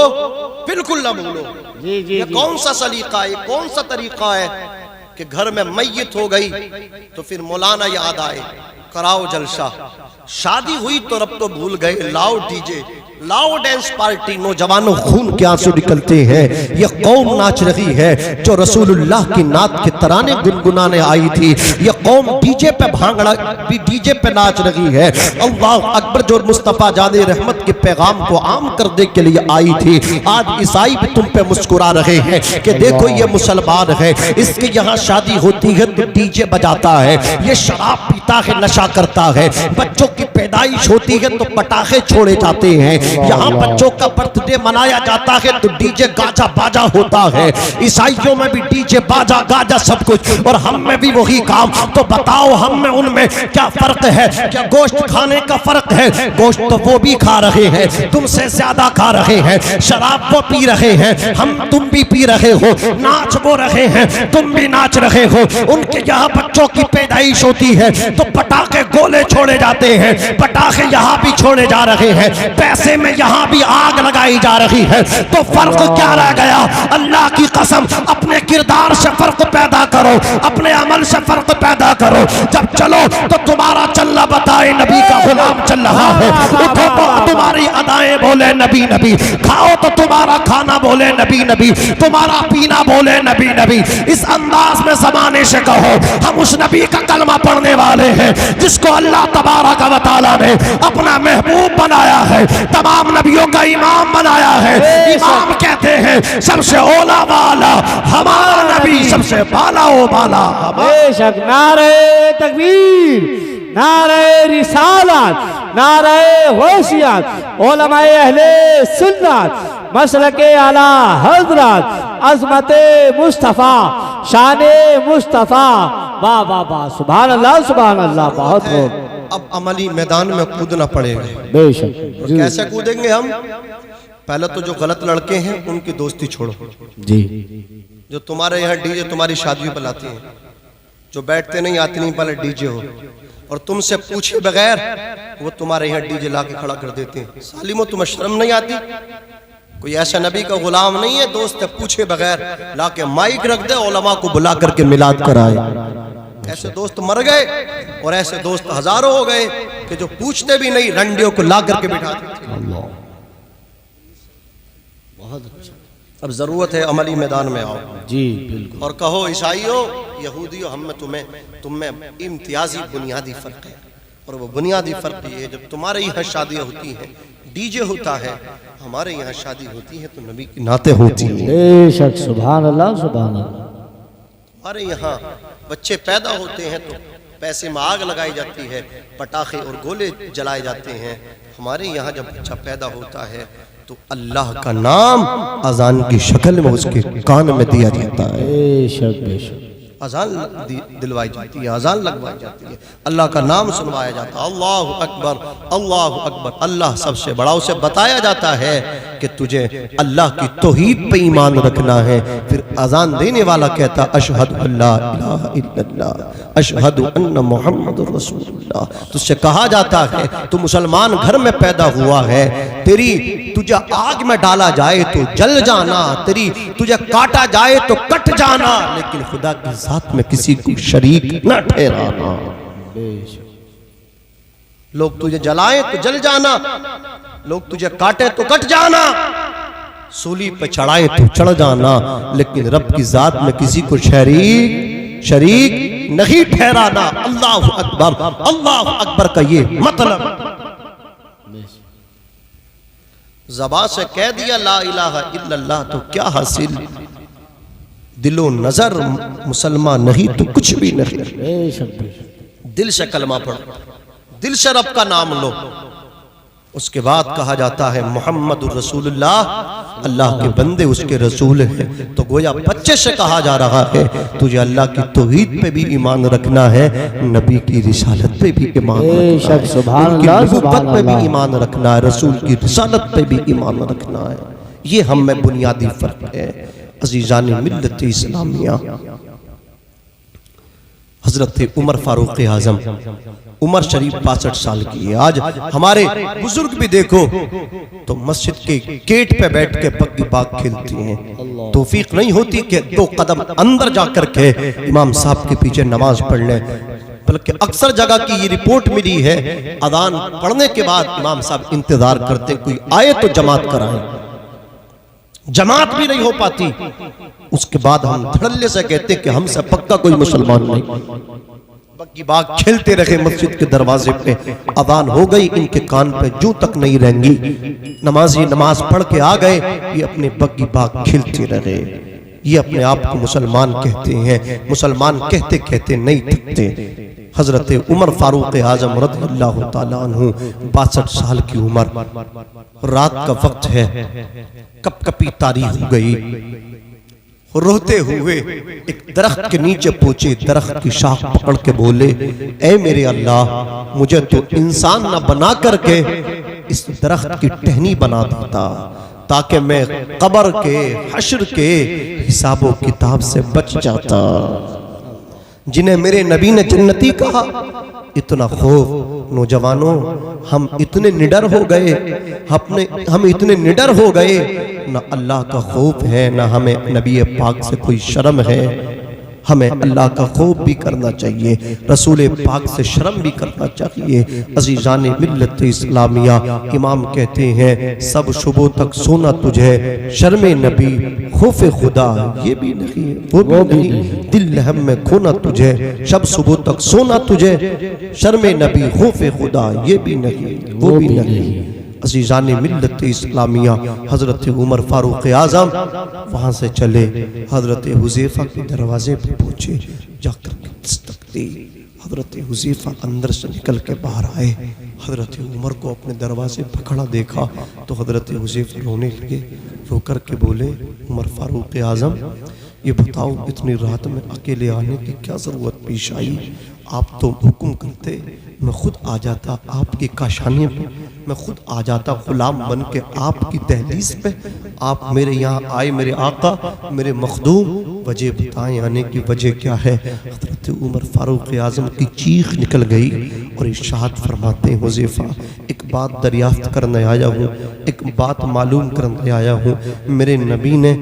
बिल्कुल न भूलो। जी जी, ये कौन सा सलीका है, कौन सा तरीका है कि घर में मैयत हो गई तो फिर मौलाना याद आए, कराओ जलसा, शादी हुई तो रब तो भूल गए, लाओ डीजे, लाओ डांस पार्टी, नौजवानों खून के आंसू निकलते हैं। ये कौम नाच रही है जो रसूलुल्लाह की नात के तराने गुनगुनाने आई थी, ये कौम डीजे पे भांगड़ा, डीजे पे नाच रही है, अल्लाह अकबर, जो मुस्तफ़ा जाने रहमत के पैगाम को आम करने के लिए आई थी। आज ईसाई भी तुम पे मुस्कुरा रहे हैं कि देखो ये मुसलमान है, इसके यहाँ शादी होती है तो डीजे बजाता है, ये शराब पीता है, नशा करता है, बच्चों की पैदाइश होती है तो पटाखे छोड़े जाते हैं, यहाँ बच्चों का बर्थडे मनाया जाता है तो डीजे गाजा बाजा होता है। ईसाइयों में भी डीजे बाजा गाजा सब कुछ, और हम में भी वही काम। तो बताओ हम में उनमें क्या फर्क है? क्या गोश्त खाने का फर्क है? गोश्त तो वो भी खा रहे हैं, तुमसे ज्यादा खा रहे हैं, शराब वो पी रहे हैं, हम तुम भी पी रहे हो, नाच वो रहे हैं, तुम भी नाच रहे हो। उनके यहाँ बच्चों की पैदाइश होती है तो पटाखे गोले छोड़े जाते हैं, पटाखे यहाँ भी छोड़े जा रहे हैं, पैसे में यहाँ भी आग लगाई जा रही है। तो फर्क क्या रह गया? अल्लाह की कसम, अपने किरदार से फर्क पैदा करो, अपने अमल से फर्क पैदा करो। जब चलो तो तुम्हारा चलना बताए नबी का गुलाम चल रहा है, उठो तो तुम्हारी अदाएं बोले नबी नबी, खाओ तो तुम्हारा खाना बोले नबी नबी, तुम्हारा पीना बोले नबी नबी। इस अंदाज में ज़माने से कहो, हम उस नबी का कलमा पढ़ने वाले हैं जिसको अल्लाह तबारक व तआला ने अपना महबूब बनाया है, तमाम नबियों का इमाम बनाया है। इमाम कहते हैं सबसे ओला वाला हमारा नबी, सबसे बाला ओ बाला। बेशक, नारे तकबीर, नारे रिसालत, नारे होशियात, उलमाए अहले सुन्नत, मसलके आला हजरत, अज़मते मुस्तफ़ा, शाने मुस्तफ़ा, वाह वाह वाह, सुभान अल्लाह, बहुत हो। अब अमली मैदान में कूदना पड़ेगा। बेशक, कैसे कूदेंगे हम? पहले तो जो गलत लड़के हैं उनकी दोस्ती छोड़ो, जी, जो तुम्हारे यहाँ डीजे तुम्हारी शादी पे लाती हैं, जो बैठते नहीं आते नहीं पहले डीजे हो, और तुमसे पूछे बगैर वो तुम्हारे यहाँ डीजे ला के खड़ा कर देते हैं। सालिमो तुम्हें शर्म नहीं आती? कोई ऐसा नबी का गुलाम नहीं है दोस्त पूछे बगैर ला के माइक रख दे, उलमा को बुला करके मिलाद कराए। ऐसे दोस्त मर गए और ऐसे दोस्त हजारों हो गए कि जो पूछते भी नहीं, रंडियों को ला करके बिठा देते। बहुत अच्छा। अब जरूरत है अमली मैदान में आओ जी बिल्कुल। और कहो ईसाइयों यहूदियों, हम में तुम में इम्तियाजी बुनियादी फर्क है। और वो बुनियादी फर्क ये है, जब तुम्हारे यहाँ शादियाँ होती हैं डीजे होता है, हमारे यहाँ शादी होती है तो नबी की नाते होती है। बेशक, सुभान अल्लाह सुभान अल्लाह। हमारे यहाँ बच्चे पैदा होते हैं तो पैसे में आग लगाई जाती है, पटाखे और गोले जलाए जाते हैं। हमारे यहाँ जब बच्चा पैदा होता है तो अल्लाह का नाम अजान की शक्ल में उसके कान में दिया जाता है। बेशक बेशक। अजान दिलवाई जाती है, अजान लगवाई जाती है, अल्लाह का नाम सुनवाया जाता है। अल्लाहु अकबर अल्लाहु अकबर, अल्लाह सबसे बड़ा। उसे बताया जाता है कि तुझे अल्लाह की तौहीद पे ईमान रखना है। फिर अजान देने वाला कहता अशहदु अल्ला इलाहा इल्लल्लाह अशहदु अन्ना मुहम्मदुर रसूलुल्लाह। तुझसे कहा जाता है तू मुसलमान घर में पैदा हुआ है, तुझे आग में डाला जाए तो जल जाना, तुझे काटा जाए तो कट जाना, लेकिन खुदा की साथ में किसी को शरीक न ठहराना। लोग तुझे जलाए तो जल जाना, लोग तुझे काटे तो कट जाना, सूली पे चढ़ाए तो चढ़ जाना, लेकिन रब की जात में किसी को शरीक नहीं ठहराना। अल्लाह अकबर का ये मतलब। ज़बान से कह दिया ला इलाहा इल्लल्लाह तो क्या हासिल, दिलो नजर मुसलमान नहीं तो कुछ भी नहीं। दिल से कलमा पढ़ो, दिल से रब का नाम लो। उसके बाद कहा जाता है मोहम्मदुर रसूलुल्लाह, अल्लाह के बंदे उसके रसूल हैं। तो गोया बच्चे से कहा जा रहा है तुझे अल्लाह की तौहीद पे भी ईमान रखना है, नबी की रिसालत पे भी ईमान रखना है, नबुव्वत पे भी ईमान रखना है, रसूल की रिसालत पे भी ईमान रखना है। ये हम में बुनियादी फर्क है। अजीजान मिल्लत इस्लामिया, हजरत उमर फारूक आजम, उमर शरीफ 62 साल की है। आज हमारे बुजुर्ग भी देखो तो मस्जिद के गेट पे बैठ के पक्की बाग खेलती हैं। तौफीक नहीं होती कि 2 कदम अंदर जाकर के इमाम साहब के पीछे नमाज पढ़ लें, बल्कि अक्सर जगह की ये रिपोर्ट मिली है अजान पढ़ने के बाद इमाम साहब इंतजार करते कोई आए तो जमात कराएं। जमात भी नहीं हो पाती, उसके बाद हम धड़ल्ले से कहते कि हमसे पक्का कोई मुसलमान नहीं। बग्गी बाग खेलते रहे मस्जिद के दरवाजे पे, अजान हो गई, इनके कान पे जू तक नहीं रहेंगी, नमाजी नमाज पढ़ के आ गए, ये अपने बग्गी बाग खेलते रहे। ये अपने आप को मुसलमान कहते हैं, मुसलमान कहते कहते नहीं थकते। हजरत उमर फारूक आजम रज़ियल्लाहु ताला अन्हु 62 साल की उम्र, रात का वक्त है, कपकपी तारी हो गई, रोते हुए एक दरख्त के नीचे पहुंचे, दरख्त की शाख पकड़ के बोले ऐ मेरे अल्लाह, मुझे तो इंसान न बना करके इस दरख्त की टहनी बना देता ताकि मैं कब्र के हश्र के हिसाबो किताब से बच जाता। जिन्हें मेरे नबी ने जन्नती कहा, इतना खौफ नौजवानों, हम इतने निडर हो गए, हम इतने निडर हो गए, ना अल्लाह का खौफ है, ना हमें नबी पाक से कोई शर्म है। हमें अल्लाह का खौफ भी करना चाहिए, रसूल पाक से शर्म भी करना चाहिए। अजीजान मिल्लत इस्लामिया, इमाम कहते हैं सब शुबों तक सोना तुझे, शर्म नबी खौफ खुदा ये भी नहीं वो भी नहीं, दिल लहम में खोना तुझे, शब सुबह तक सोना तुझे, शर्म नबी खौफ खुदा ये भी नहीं वो भी नहीं। अजीजान मिल्लत इस्लामिया, हजरत उमर फारूक आजम वहाँ से चले, हजरत हुज़ैफा के दरवाजे पे पहुँचे, जाकर दस्तक दी। हजरत हुज़ैफा अंदर से निकल के बाहर आए, हजरत उमर को अपने दरवाजे पर खड़ा देखा तो हजरत हुज़ैफा रोने लगे, रो कर के बोले उमर फारूक आजम ये बताओ इतनी रात में अकेले आने की क्या ज़रूरत पेश आई? आप तो हुक्म करते, मैं खुद आ जाता आपकी काशाने पे, मैं खुद आ जाता गुलाम बन के आपकी दहलीज पे। आप मेरे यहाँ आए, मेरे आका, मेरे मखदूम, वजह बताएं, आने की वजह क्या है। हज़रत उमर फारूक आज़म की चीख निकल गई और इरशाद फरमाते हैं, हुज़ैफा एक बात दरियाफ्त करने आया हूँ, एक बात मालूम करने आया हूँ। मेरे नबी ने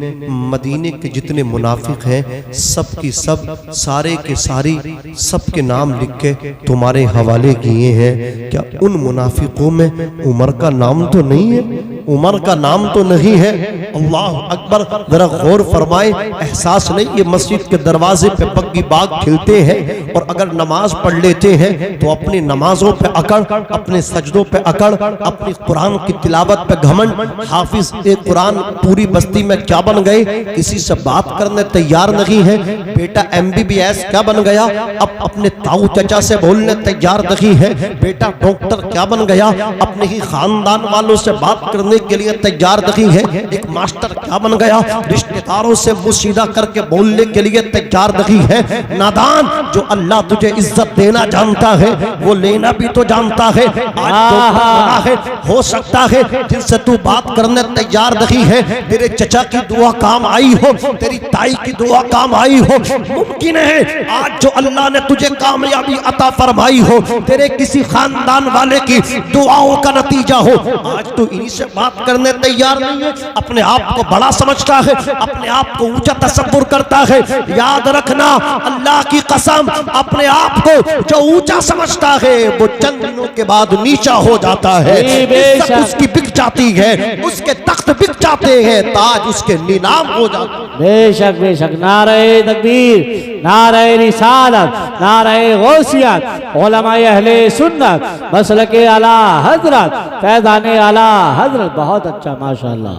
मदीने के जितने मुनाफिक हैं सब की सब, सारे के सारी, सब के नाम लिख के तुम्हारे हवाले किए हैं। क्या उन मुनाफिकों में उमर का नाम तो नहीं है? उमर का नाम तो नहीं है। अल्लाह अकबर, जरा गौर फरमाए, एहसास नहीं? ये मस्जिद के दरवाजे पे बग्गी बाग खिलते हैं और अगर नमाज पढ़ लेते हैं तो अपनी नमाजों पे अकड़, अपने सजदों पे अकड़, अपनी कुरान की तिलावत पे घमंड। हाफिज एक कुरान पूरी बस्ती में क्या बन गए? किसी से बात करने तैयार नहीं है। बेटा MBBS क्या बन गया? अब अपने ताऊ चचा से बोलने तैयार नहीं है। बेटा डॉक्टर क्या बन गया? अपने ही खानदान वालों से बात करने के लिए तैयार नहीं है। एक मास्टर क्या बन गया? रिश्तेदारों से मुंह सीधा करके बोलने के लिए तैयार नहीं है। नादान, जो अल्लाह तुझे इज्जत देना जानता है वो लेना भी तो जानता है। आज है, हो सकता है जिनसे तू बात करने तैयार नहीं है तेरे चचा की दुआ काम आई हो, तेरी ताई की दुआ काम आई हो। मुमकिन है आज जो अल्लाह ने तुझे कामयाबी अता फरमाई हो तेरे किसी खानदान वाले की दुआओं का नतीजा हो। आज तो इन्हीं से बात करने तैयार नहीं है, अपने आप को बड़ा समझता है, अपने आप को ऊंचा तसव्वुर करता है। याद रखना, अल्लाह की कसम, अपने आप को जो ऊंचा समझता है वो चंद दिनों के बाद नीचा हो जाता है। इज्जत उसकी बिक जाती है, उसके तख्त बिक जाते हैं, ताज उसके नीलाम हो जाते हैं। बेशक बेशक। नारे तकबीर, नारे रिसालत, नारे गौसियत, उलमाए अहले सुन्नत, मसलके आला हजरत, फैज़ाने आला हजरत। बहुत अच्छा, माशाअल्लाह।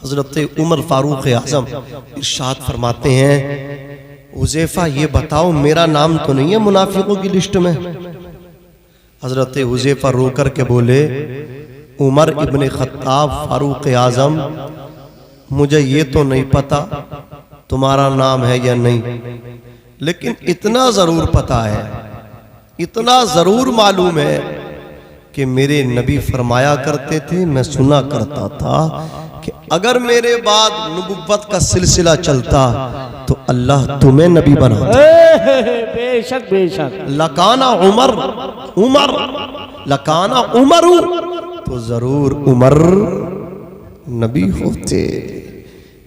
हजरत उमर फारूक आज़म इरशाद फरमाते हैं, हुज़ैफा ये बताओ मेरा नाम तो नहीं है मुनाफिकों की लिस्ट में? हजरत हुज़ैफा रो कर के बोले, उमर इब्ने खत्ताब फारूक आज़म, मुझे ये तो नहीं पता तुम्हारा नाम है या नहीं, लेकिन इतना जरूर पता है, इतना जरूर मालूम है कि मेरे नबी फरमाया करते थे, मैं सुना करता था कि अगर मेरे बाद नबुव्वत का सिलसिला चलता तो अल्लाह तुम्हें नबी बनाता। बेशक बेशक। लकाना उमर, उमर लकाना उमर, तो जरूर उमर नबी होते।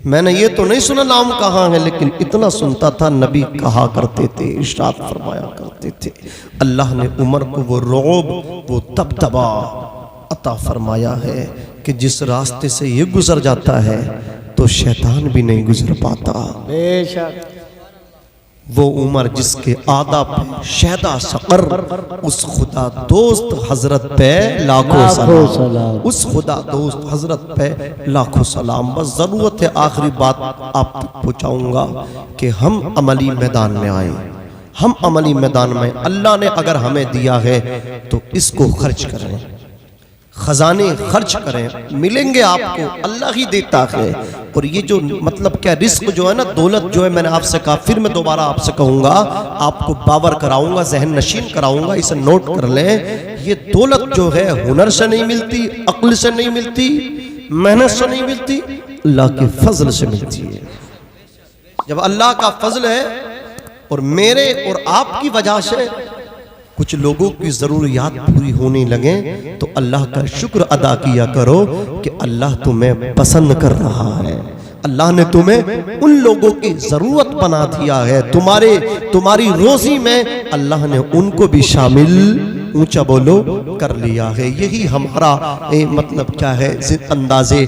मैंने ये तो नहीं सुना नाम कहाँ है, लेकिन इतना सुनता था नबी कहा करते थे, इरशाद फरमाया करते थे। अल्लाह ने उमर को वो रौब, वो तबदबा अता फरमाया है कि जिस रास्ते से ये गुजर जाता है तो शैतान भी नहीं गुजर पाता। बेशक। वो उमर जिसके आदाब शहदा सकर, उस खुदा दोस्त हजरत पे लाखों सलाम, उस खुदा दोस्त हजरत पे लाखों सलाम। बस जरूरत है आखिरी बात आप तक पहुंचाऊंगा कि हम अमली मैदान में आए, हम अमली मैदान में, अल्लाह ने अगर हमें दिया है तो इसको खर्च करें, खजाने खर्च करें, मिलेंगे आपको, अल्लाह ही देता है। और ये जो मतलब क्या रिस्क जो है ना, दौलत जो है, मैंने आपसे कहा, फिर मैं दोबारा आपसे कहूंगा, आपको बावर कराऊंगा, जहन नशीन कराऊंगा, इसे नोट कर लें। ये दौलत जो है हुनर से नहीं मिलती, अक्ल से नहीं मिलती, मेहनत से नहीं मिलती, अल्लाह के फजल से मिलती है। जब अल्लाह का फजल है और मेरे और आपकी वजह से कुछ लोगों की जरूरियात पूरी होने लगे तो अल्लाह का शुक्र अदा किया करो कि अल्लाह तुम्हें पसंद कर रहा है, अल्लाह ने तुम्हें उन लोगों की जरूरत बना दिया है, तुम्हारी रोजी में अल्लाह ने उनको भी शामिल, ऊंचा बोलो, कर लिया है। यही हमारा मतलब क्या है, अंदाजे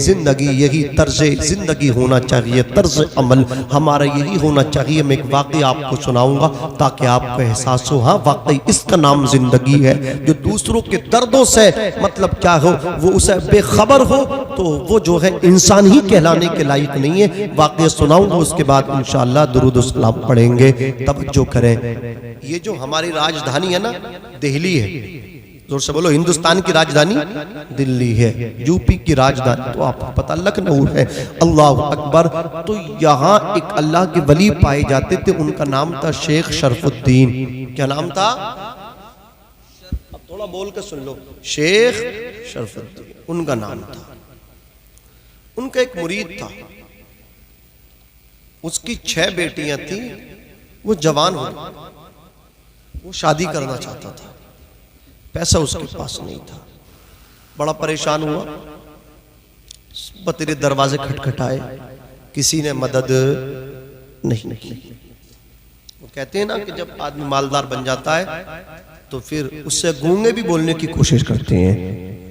जिंदगी, यही तर्ज जिंदगी होना चाहिए, तर्ज अमल हमारा यही होना चाहिए। मैं एक वाकई आपको सुनाऊंगा ताकि आपको एहसास हो, हाँ वाकई इसका नाम जिंदगी है। जो दूसरों के दर्दों से मतलब क्या हो वो उसे बेखबर हो तो वो जो है इंसान ही कहलाने के लायक नहीं है। वाकई सुनाऊंगा, उसके बाद इंशाअल्लाह दुरूद सलाम पढ़ेंगे। तवज्जो करें, ये जो हमारी राजधानी है ना, दिल्ली है, जोर से बोलो, हिंदुस्तान की राजधानी दिल्ली है, यूपी की राजधानी तो आपको पता लखनऊ है। अल्लाह अकबर। तो यहाँ एक अल्लाह के वली पाए जाते थे, उनका नाम था शेख शरफुद्दीन। क्या नाम था? अब थोड़ा बोल के सुन लो, शेख शरफुद्दीन उनका नाम था। उनका एक मुरीद था, उसकी 6 बेटियां थी, वो जवान हो गई, वो शादी करना चाहता था, पैसा उसके पास नहीं था, बड़ा परेशान हुआ, तेरे दरवाजे खटखटाए, किसी ने मदद नहीं की। वो कहते हैं ना कि जब आदमी मालदार बन जाता है तो फिर उससे गूंगे भी बोलने की कोशिश करते हैं,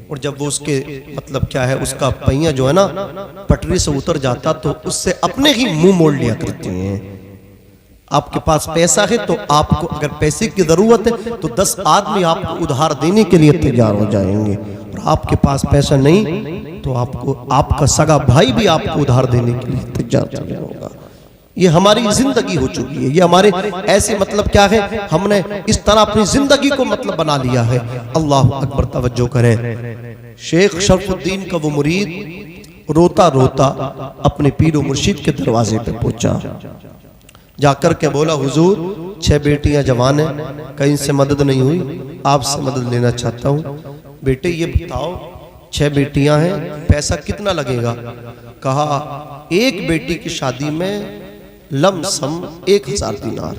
और जब वो उसके मतलब क्या है, उसका पहिया जो है ना पटरी से उतर जाता तो उससे अपने ही मुंह मोड़ लिया करते हैं। आपके पास पैसा है तो आपको अगर पैसे की जरूरत है तो 10 आदमी आपको उधार देने के लिए तैयार हो जाएंगे, और आपके पास पैसा नहीं तो आपको आपका सगा भाई भी आपको उधार देने के लिए तैयार होगा। ये हमारी जिंदगी हो चुकी है, ये हमारे ऐसे मतलब क्या है, हमने इस तरह अपनी जिंदगी को मतलब बना लिया है। अल्लाह अकबर, तवज्जो करें। शेख शरफुद्दीन का वो मुरीद रोता रोता अपने पीर मुर्शिद के दरवाजे पे पहुंचा, जाकर के बोला, हुजूर 6 बेटियां जवान हैं, कहीं से मदद नहीं हुई, आपसे मदद लेना चाहता हूँ। बेटे ये बताओ 6 बेटियां हैं, पैसा कितना लगेगा? कहा, एक बेटी की शादी में लमसम 1000 दिनार,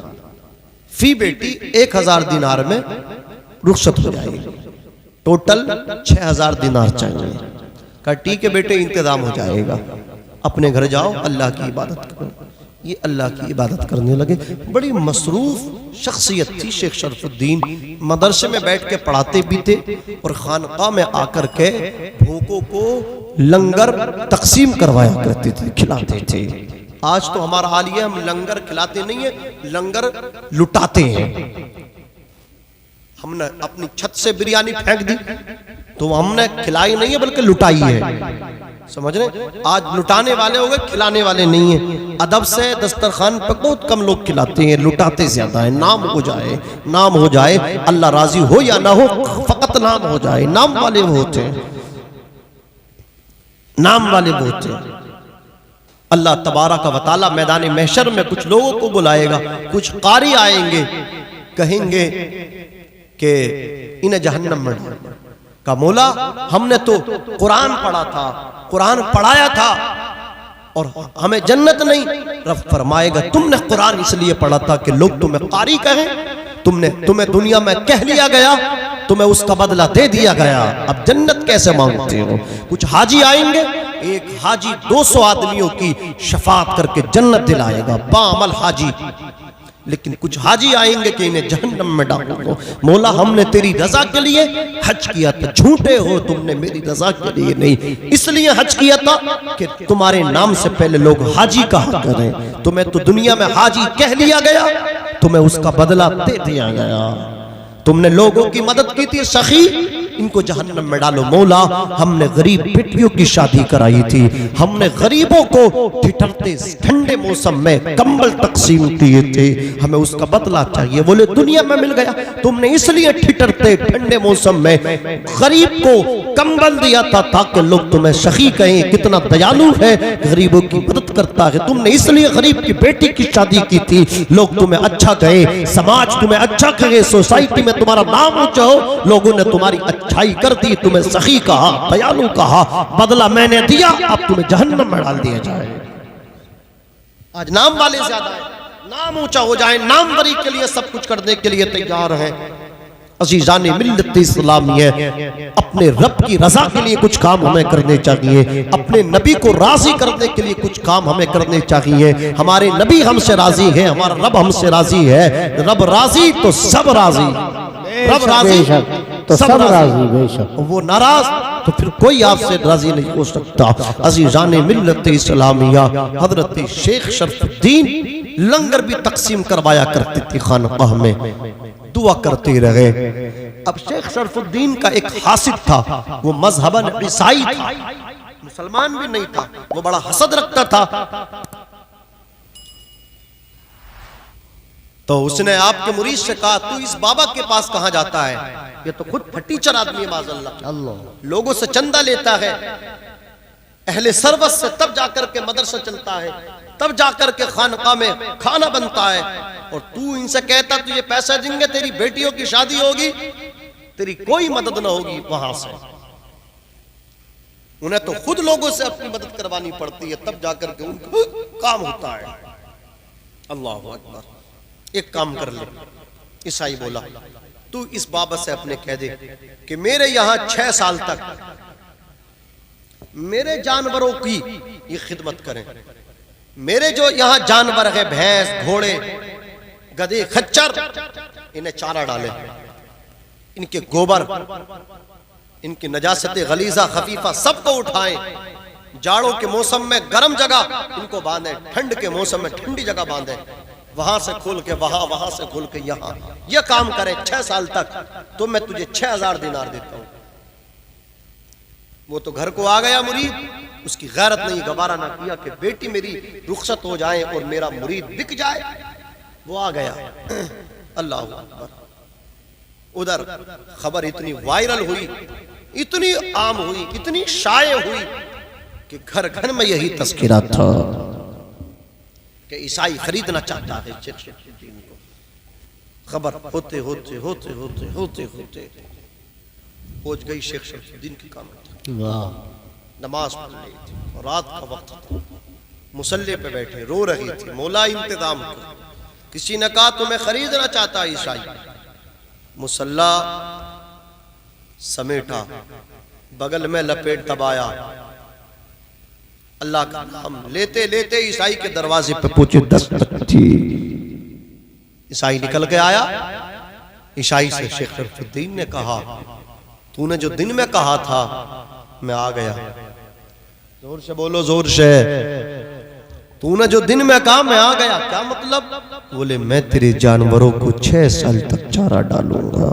फी बेटी 1000 दिनार में रुखसत हो जाएगी, टोटल 6000 दिनार चाहिए। कहा ठीक है बेटे, इंतजाम हो जाएगा, अपने घर जाओ, अल्लाह की इबादत करो। ये अल्लाह की इबादत करने लगे। बड़ी मसरूफ शख्सियत थी शेख शरफुद्दीन, मदरसे में बैठ के पढ़ाते भी थे और खानका में आकर के भूखों को लंगर तकसीम करवाया करते थे, खिलाते थे। आज तो हमारा हाल ये, हम लंगर खिलाते नहीं है, लंगर लुटाते हैं। हमने अपनी छत से बिरयानी फेंक दी तो हमने खिलाई नहीं है बल्कि लुटाई है, समझ रहे? आज लुटाने वाले हो गए, खिलाने वाले नहीं है। अदब से दस्तरखान पर बहुत कम लोग खिलाते हैं, लुटाते ज्यादा है। नाम हो जाए, नाम हो जाए, अल्लाह राजी हो या ना हो, फकत नाम हो जाए, नाम वाले वो होते हैं, नाम वाले वो होते हैं। अल्लाह तबारक व तआला मैदान महशर में कुछ लोगों को बुलाएगा, कुछ कारी आएंगे, कहेंगे कि इन्हें जहन्नम में डालो। का मौला, हमने तो कुरान पढ़ा था, कुरान पढ़ाया था और हमें जन्नत नहीं। रब फरमाएगा, तुमने कुरान इसलिए पढ़ा था कि लोग तुम्हें कारी कहें, तुम्हें दुनिया में कह लिया गया, तुम्हें उसका बदला दे दिया गया, अब जन्नत कैसे मांगते हो? कुछ हाजी आएंगे, एक हाजी 200 आदमियों की शफाअत करके जन्नत दिलाएगा, बाअमल हाजी। लेकिन कुछ हाजी आएंगे कि इन्हें जहन्नम में डाल दो। मौला, हमने तेरी रजा के लिए हज किया था, झूठे हो, तुमने मेरी रजा के लिए नहीं, इसलिए हज किया था कि तुम्हारे नाम से पहले लोग हाजी कहा करें। तुम्हें तो दुनिया में हाजी कह लिया गया, तुम्हें उसका बदला दे दिया गया। तुमने लोगों की मदद की थी, सखी, इनको जहन्नम में डालो। मौला, हमने गरीब बेटियों की शादी कराई थी, हमने गरीबों को ठिठुरते ठंडे मौसम में कंबल तकसीम किए थे, हमें उसका बदला चाहिए। बोले दुनिया में मिल गया, तुमने इसलिए ठिठुरते ठंडे मौसम में गरीब को कंबल दिया था ताकि लोग तुम्हें सखी कहें, कितना दयालु है, गरीबों की मदद करता है। तुमने इसलिए गरीब की बेटी की शादी की थी, लोग तुम्हें अच्छा कहे, समाज तुम्हें अच्छा कहे, सोसाइटी में तुम्हारा नाम ऊंचा हो। लोगों ने तुम्हारी अच्छाई कर दी, तुम्हें सखी कहा, दयालु कहा, बदला मैंने दिया, अब तुम्हें जहन्नम में डाल दिया जाए। आज नाम वाले ज्यादा है, नाम ऊंचा हो जाए, नामवरी के लिए सब कुछ करने के लिए तैयार है। अजीजान मिल्लत इस्लामिया, अपने रब की रजा के लिए कुछ काम हमें करने चाहिए, अपने नबी को राजी करने के लिए कुछ काम हमें करने चाहिए। हमारे नबी हमसे राजी है, हमारा रब हमसे राजी है। रब राजी तो सब राजी, रब राजी तो सब राजी, बेशक। वो नाराज तो फिर कोई आपसे राजी नहीं हो सकता। अजीजान मिल्लत इस्लामिया, हजरत शेख शरफुद्दीन लंगर भी तकसीम करवाया करते थे खानकाह में, दुआ करते रहे। अब शेख शरफुद्दीन का एक हासिद था, वो मजहबन ईसाई था, मुसलमान भी नहीं था, वो बड़ा हसद रखता था। तो उसने आपके मुरीद से कहा, तू इस बाबा के पास कहां जाता है? ये तो खुद फटीचर आदमी है, माज़अल्लाह, लोगों से चंदा लेता है, अहले सरवत से तब जाकर के मदरसा चलता है, तब जाकर के खानका में खाना बनता है, और तू इनसे कहता तू ये पैसा देंगे, तेरी बेटियों की शादी होगी, तेरी कोई मदद ना होगी। वहां से उन्हें तो खुद लोगों से अपनी मदद करवानी पड़ती है, तब जाकर के उनका काम होता है। अल्लाह अकबर। एक काम कर ले, ईसाई बोला तू इस बाबत से अपने कह दे कि मेरे यहाँ 6 साल तक मेरे जानवरों की ये खिदमत करें। मेरे जो यहाँ जानवर है, भैंस, घोड़े, गधे, खच्चर, इन्हें चारा डालें, इनके गोबर, इनकी नजासत गलीजा खफीफा सबको उठाएं, जाड़ों के मौसम में गर्म जगह इनको बांधें, ठंड के मौसम में ठंडी जगह बांधें, वहां से खोल के वहां, वहां से खोल के यहाँ, यह काम करें 6 साल तक, तो मैं तुझे 6000 दिनार देता हूं। वो तो घर को आ गया मुरीद, उसकी गैरत नहीं, गवारा ना किया कि बेटी मेरी रुखसत हो जाए और मेरा मुरीद बिक जाए। वो आ गया। अल्लाह अकबर। उधर खबर इतनी वायरल हुई, इतनी आम हुई, इतनी शाये हुई कि घर घर में यही तस्करा था कि ईसाई खरीदना चाहता है शेख शरफुद्दीन को। खबर होते होते होते होते होते होते पहुंच गई शेख शरफुद्दीन की कामत। नमाज पढ़ रही थी, रात का वक्त था, मुसल्ले पे बैठे रो रही थी, मौला इंतजाम कर। किसी ने कहा तुम्हें खरीदना चाहता है ईसाई। मुसल्ला समेटा, बगल में लपेट दबाया, अल्लाह का नाम लेते लेते ईसाई के दरवाजे पे पहुंचे। 10 थी। ईसाई निकल के आया। ईसाई से शेख शरफुद्दीन ने कहा तूने जो दिन में कहा था मैं आ गया। जोर से बोलो, जोर से। तूने जो दिन में कहा मैं आ गया, क्या मतलब? बोले मैं तेरे जानवरों को 6 साल तक चारा डालूंगा,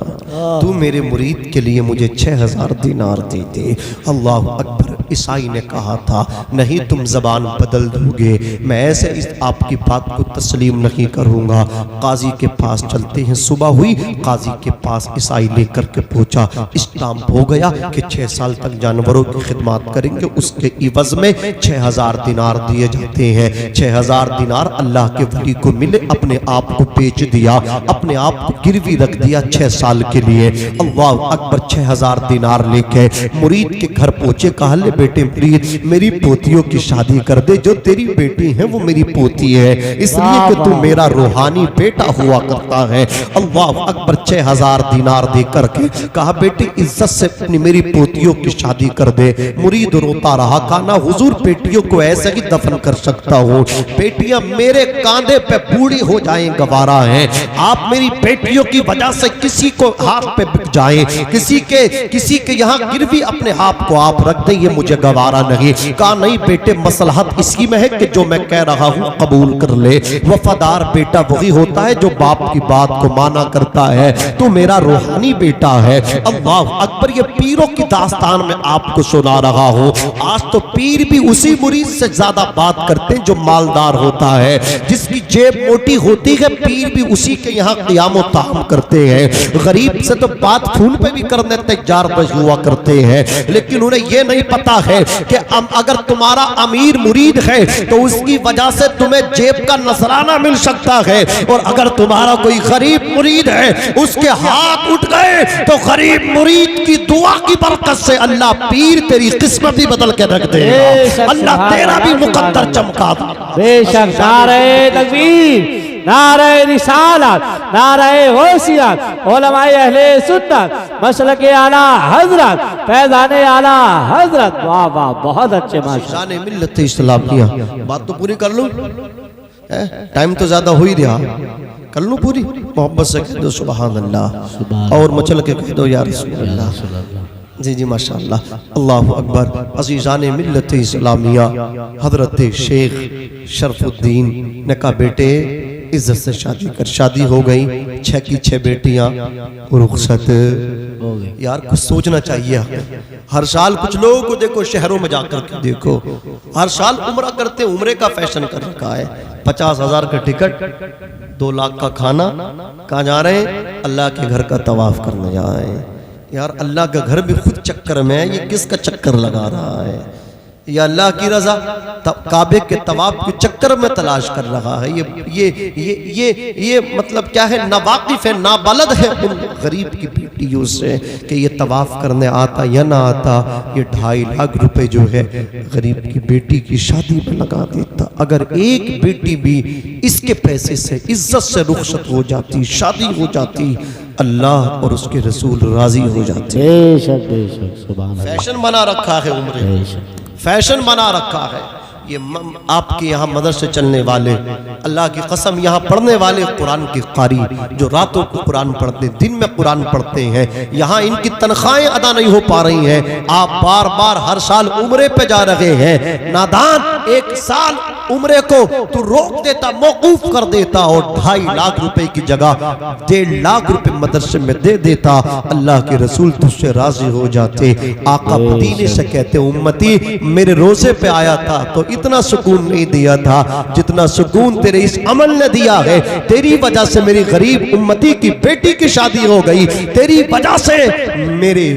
तू मेरे मुरीद के लिए मुझे 6000 दिनार दे दे। अल्लाह अकबर। ईसाई ने कहा था नहीं तुम जबान बदल दोगे, मैं ऐसे इस आपकी बात को तस्लीम नहीं करूंगा। काजी के पास चलते हैं। सुबह हुई, काजी के पास ईसाई लेकर के पहुंचा। स्टाम्प हो गया कि 6 साल तक जानवरों की खिदमत करेंगे, उसके इवज में 6000 दिनार दिए जाते हैं। 6000 दिनार अल्लाह के वली को मिले, अपने आप को बेच दिया, अपने आप को गिरवी रख दिया 6 साल के लिए। अल्लाह अकबर। 6000 दिनार लेके मुरीद के घर पहुंचे। कहा ले बेटे मुरीद, मेरी पोतियों की शादी कर दे, जो तेरी बेटी है वो मेरी पोती है, इसलिए कि तू मेरा रूहानी बेटा हुआ करता है। अल्लाह अकबर। 6000 दिनार दे करके कहा बेटी इज्जत से अपनी मेरी पोतियों की शादी कर दे। मुरीद रोता रहा। कहा ना हुजूर, बेटियों को ऐसे ही दफन कर सकता हूँ, बेटियां मेरे कांधे पे बूढ़ी हो जाएं गवारा है। आप मेरी बेटियों की वजह से किसी को हाथ पे बिक जाए, किसी के यहाँ गिरवी अपने हाथ को आप रख दें, ये मुझे गवारा नहीं। कहा नहीं बेटे, मसलहत इसी में है कि जो मैं कह रहा हूँ कबूल कर ले। वफादार बेटा वही होता है जो बाप की बात को माना करता है। तू मेरा रूहानी बेटा है। अल्लाह अकबर। ये पीरों की दास्तान में आपको सुना रहा हूँ। आज तो पीर भी उसी मुरीद से ज्यादा बात करते हैं जो मालदार होता है, जिसकी जेब मोटी होती है, पीर भी उसी के यहाँ क़याम ताम करते हैं। गरीब से तो बात फोन पे भी करने तैयार हुआ करते हैं, लेकिन उन्हें यह नहीं पता है कि अगर तुम्हारा अमीर मुरीद है तो उसकी वजह से तुम्हें जेब का नजराना मिल सकता है, और अगर तुम्हारा कोई गरीब मुरीद है उसके हाथ उठ गए तो गरीब मुरीद की दुआ की बरकत से अल्लाह पीर तेरी किस्मत ही बदल के रख दे, अल्लाह तेरा भी मुकद्दर चमका दे। बेशक। नारे तकबीर, नारे रिसालत, नारे गौसियत, उलमाए अहले सुन्नत, मसलके आला हजरत, फैज़ाने आला हजरत। वाह वाह, बहुत अच्छे माशाअल्लाह। शान मिल्लत इस्लामिया। बात तो पूरी कर लूं, टाइम तो ज्यादा हो ही रहा, कर लूं पूरी। मोहब्बत से कह दो सुभान अल्लाह, और मचल के कह दो या रसूल अल्लाह। जी जी माशाअल्लाह। अल्लाहु अकबर। अज़ीज़ाने मिल्लत इस्लामिया, हजरत शेख शरफुद्दीन ने कहा बेटे इज्जत से शादी कर। शादी हो गई, 6 की 6 बेटियां रुखसत हो गई। यार कुछ सोचना चाहिए। हर साल कुछ लोगों को देखो शहरों में जाकर के देखो, हर साल उम्रा करते, उम्रे का फैशन कर रखा है। 50,000 का टिकट, 2 लाख का खाना। कहाँ जा रहे हैं? अल्लाह के घर का तवाफ करने जा रहे हैं। यार अल्लाह का घर भी खुद चक्कर में है, ये किसका चक्कर लगा रहा है? या अल्लाह की रजा काबे के तवाब के चक्कर में तलाश कर रहा है। ये मतलब क्या है, नावाकिफ है, नाबलद है उन गरीब की बेटियों से कि ये तवाफ करने आता या ना आता। ये 2.5 लाख रुपए जो है गरीब की बेटी की शादी में लगा देता। अगर एक बेटी भी इसके पैसे से इज्जत से रुखसत हो जाती, शादी हो जाती, अल्लाह और उसके रसूल राजी हो जाते। बेशक बेशक सुभान अल्लाह। फैशन बना रखा है उम्र, फैशन बना रखा है। ये आपके यहाँ मदरसे चलने वाले, अल्लाह की कसम यहाँ पढ़ने वाले कुरान के कारी जो रातों को कुरान पढ़ते, दिन में कुरान पढ़ते हैं, यहाँ इनकी तनख्वाहें अदा नहीं हो पा रही हैं। आप बार बार हर साल उम्रे पे जा रहे हैं। नादान, 1 साल उम्रे को तू रोक देता, मौकूफ कर देता और 2.5 लाख रुपए की जगह 1.5 लाख रुपए मदरसे में दे देता। अल्लाह के रसूल तुझसे राजी हो जाते। आका मदीने से कहते, उम्मती मेरे रोजे पे आया था तो इतना सुकून नहीं दिया था जितना सुकून तेरे इस अमल ने दिया है। तेरी वजह से मेरी गरीब उम्मती की बेटी की शादी हो गई, तेरी वजह से मेरे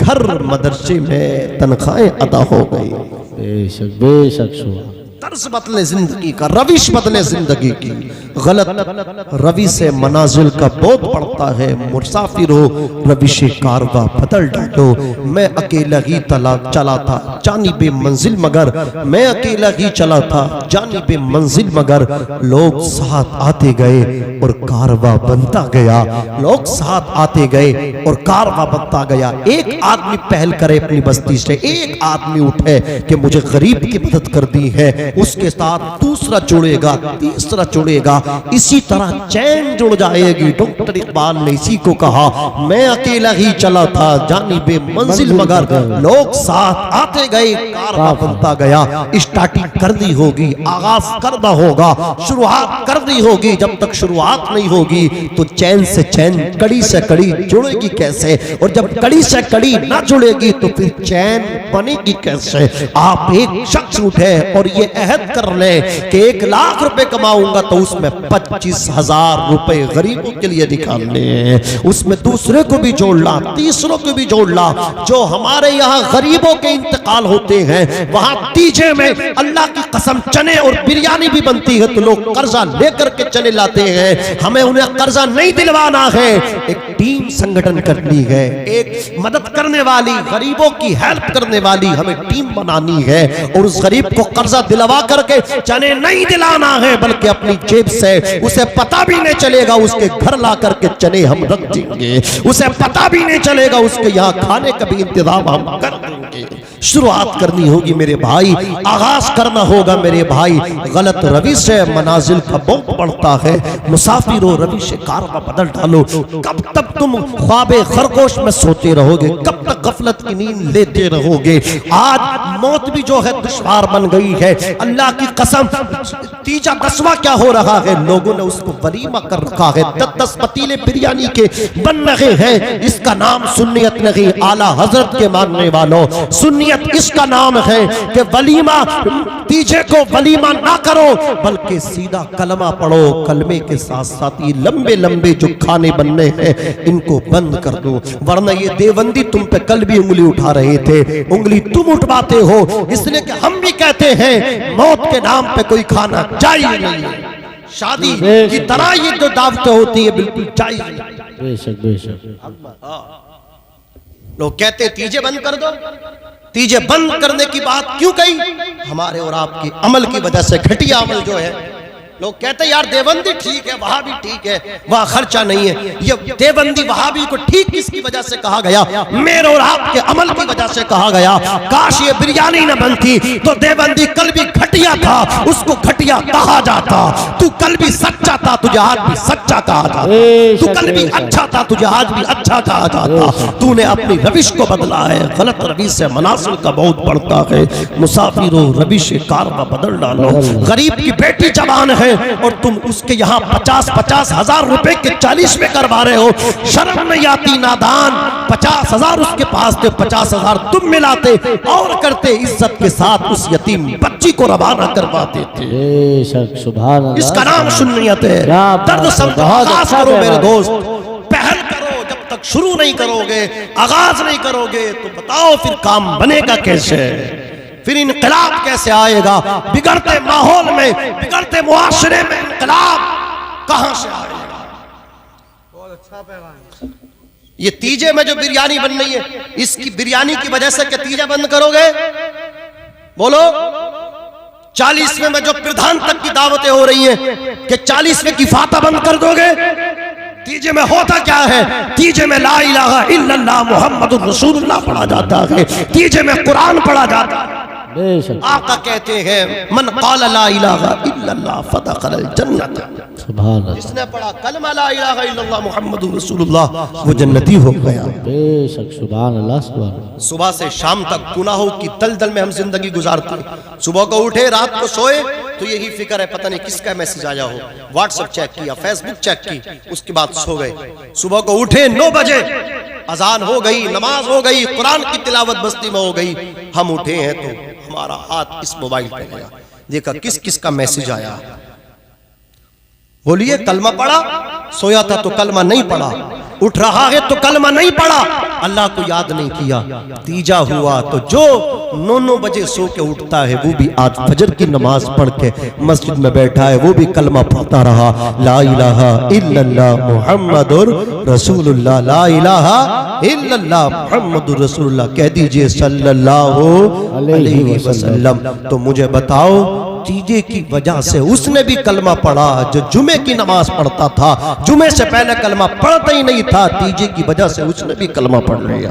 घर मदरसे में तनख्वाहें अदा हो गई। बेशक बेशक सुभान। तर्ज बदले जिंदगी का, रविश बदले जिंदगी की। गलत रवि से मनाजिल का बोध पड़ता है। मुसाफिर हो रविश कारवा बदल डालो। मैं अकेला ही चला था जानिबे मंजिल मगर, मैं अकेला ही चला था जानिबे मंजिल मगर, लोग साथ आते गए और कारवा बनता गया। लोग साथ आते गए और कारवा बनता गया। एक आदमी पहल करे अपनी बस्ती से, एक आदमी उठे कि मुझे गरीब की मदद कर दी है, उसके साथ दूसरा जुड़ेगा, तीसरा जुड़ेगा, इसी तरह चैन जुड़ जाएगी। डॉक्टर इकबाल ने इसी को कहा, मैं अकेला ही चला था जानिबे मंजिल मगर, लोग साथ आते गए कारवां बनता गया। स्टार्टिंग करनी होगी, आगाज करना होगा, शुरुआत करनी होगी। जब तक शुरुआत नहीं होगी तो चैन से चैन, कड़ी से कड़ी जुड़ेगी कैसे? और जब कड़ी से कड़ी ना जुड़ेगी तो फिर चैन बनेगी कैसे? आप एक शख्स उठे और ये अहद कर ले कि 1 लाख रुपए कमाऊंगा तो उसमें 25,000 रुपए गरीबों के लिए निकालने हैं, उसमें दूसरे को भी जोड़ ला, तीसरों को भी जोड़ ला। जो हमारे यहाँ गरीबों के इंतकाल होते हैं वहां तीजे में अल्लाह की कसम चने और बिरयानी भी बनती है तो लोग कर्जा लेकर के चले लाते हैं। हमें उन्हें कर्जा नहीं दिलवाना है, एक टीम संगठन करनी है, एक मदद करने वाली, गरीबों की हेल्प करने वाली हमें टीम बनानी है। और उस गरीब को कर्जा दिलवा करके चने नहीं दिलाना है, बल्कि अपनी जेब से, उसे पता भी नहीं चलेगा उसके घर ला करके चने हम रख देंगे, उसे पता भी नहीं चलेगा उसके यहाँ खाने का भी इंतजाम हम कर देंगे। शुरुआत करनी होगी मेरे भाई, आगाज करना होगा मेरे भाई। गलत रवि से मनाजिल का बोझ बढ़ता है। मुसाफिर हो रवि से कारवां बदल डालो। कब तक तुम ख्वाबे खरगोश में सोते रहोगे? कब तक गफलत की नींद लेते रहोगे? आज मौत भी जो है दुश्वार बन गई है। अल्लाह की कसम, तीजा 10वां क्या हो रहा है? लोगों ने उसको वलीमा कर रखा है। 10 पतीले बिरयानी के बन रहे हैं। इसका नाम सुन्नियत नहीं, आला हजरत के मानने वालों, सुन्नियत इसका नाम है कि वलीमा, तीजे को वलीमा ना करो बल्कि सीधा कलमा पढ़ो। कलमे के साथ साथ ये लंबे लंबे जो खाने बनने हैं इनको बंद कर दो, वरना ये देवबंदी तुम पे कल भी उंगली उठा रहे थे, उंगली तुम उठवाते हो। इसलिए कि हम भी कहते हैं मौत के नाम पे कोई खाना चाहिए नहीं है। शादी की तरह ये जो दावतें होती है बिल्कुल चाहिए। बेशक बेशक। लोग कहते तीजे बंद कर दो। तीजे बंद करने की बात क्यों कही? हमारे और आपके अमल की वजह से, घटिया अमल जो है। लोग कहते हैं यार देवबंदी ठीक है, वहां भी ठीक है, वहां खर्चा नहीं है। ये देवबंदी वहां भी को ठीक किसकी वजह से कहा गया? मेरे और आपके अमल की वजह से कहा गया। काश ये बिरयानी न बनती तो देवबंदी कल भी घटिया था, उसको घटिया कहा जाता। तू कल भी सच्चा था, तुझे आज भी सच्चा कहा जाता। तू कल भी अच्छा था, तुझे आज भी अच्छा कहा जाता। तूने अपनी रविश को बदला है। गलत रवि से मनासिल का बहुत बढ़ता है। मुसाफिरों रविश कारवां बदल डालो। गरीब की बेटी जवान है और तुम उसके यहाँ 50-50 हजार रुपए के 40 में करवा रहे हो। शर्म नहीं आती? नादान, 50,000 उसके पास थे, 50,000 तुम मिलाते और करते, इज्जत के साथ उस यतीम बच्ची को रवाना करवा देते। बेशक सुभान अल्लाह। इसका नाम सुन्नियत है। दर्द समझो, आगाज करो मेरे दोस्त, पहल करो। जब तक शुरू नहीं करोगे, आगाज नहीं करोगे तो बताओ फिर काम बनेगा कैसे? फिर इनकलाब कैसे आएगा? बिगड़ते माहौल में, बिगड़ते मुआशरे में इनकलाब कहां से आएगा? बहुत अच्छा पैगाम। ये तीजे में जो बिरयानी बन रही है, इसकी बिरयानी की वजह से क्या तीजा बंद करोगे? बोलो। 40वें में जो प्रधान तक की दावतें हो रही हैं कि 40वें की फाता बंद कर दोगे? तीजे में होता क्या है? तीजे में ला इलाहा इल्लल्लाह मुहम्मदुर रसूलुल्लाह पढ़ा जाता है, तीजे में कुरान पढ़ा जाता है। आका कहते हैं मन क़ाला ला इलाहा इल्लल्लाह फदखलल जन्नत। सुभान अल्लाह। जिसने पढ़ा कलमा ला इलाहा इल्लल्लाह मुहम्मदुर रसूलुल्लाह वो जन्नती हो गया। बेशक। सुभान अल्लाह। सुभान। सुबह से शाम तक गुनाहों की दलदल में हम जिंदगी गुजारते हैं। सुबह को उठे, रात को सोए तो यही फिक्र है पता नहीं किसका मैसेज आया हो। व्हाट्सएप चेक किया, फेसबुक चेक की, उसके बाद सो गए। सुबह को उठे 9 बजे, अजान हो गई, नमाज हो गई, कुरान की तिलावत बस्ती में हो गई। हम उठे हैं तो हमारा हाथ इस मोबाइल पे गया, देखा किस किस का मैसेज आया। बोलिए कलमा पढ़ा, सोया था तो कलमा नहीं पढ़ा, उठ रहा है तो कलमा नहीं पढ़ा, अल्लाह को याद नहीं किया। तीजा हुआ तो जो 9 बजे सो के उठता है वो भी आज फजर की नमाज पढ़ के मस्जिद में बैठा है, वो भी कलमा पढ़ता रहा, ला इलाहा इल्लल्लाह मुहम्मदुर रसूलुल्लाह, ला इलाहा इल्लल्लाह मुहम्मदुर रसूलुल्लाह कह दीजिए सल्लल्लाहु अलैहि वसल्लम। तो मुझे बताओ, तीजे की वजह से उसने भी कलमा पढ़ा जो जुमे की नमाज पढ़ता था, जुमे से पहले कलमा पढ़ता ही नहीं था, तीजे की वजह से उसने भी कलमा पढ़ लिया।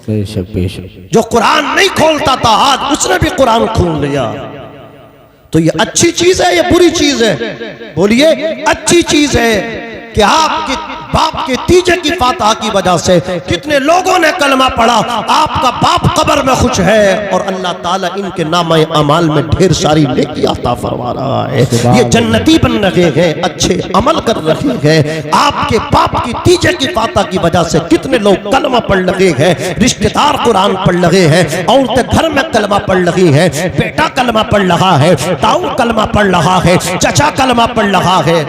बेशक बेशक। जो कुरान नहीं खोलता था आज उसने भी कुरान खोल लिया। तो ये अच्छी चीज है या बुरी चीज है? बोलिए अच्छी चीज है कि आपके बाप के तीजे की फातह की वजह से कितने लोगों ने कलमा पढ़ा, आपका बाप कब्र में खुश है और अल्लाह ताला इनके नामे अमाल में ढेर सारी नेकी अता फरमा रहा है। ये जन्नती बन रहे हैं, अच्छे अमल कर रहे हैं। आपके बाप की तीजे की फातह की वजह से कितने लोग कलमा पढ़ रहे हैं, रिश्तेदार कुरान पढ़ रहे हैं, औरतें घर में कलमा पढ़ रही हैं, बेटा कलमा पढ़ रहा है, ताऊ कलमा पढ़ रहा है, चचा कलमा पढ़ रहा है।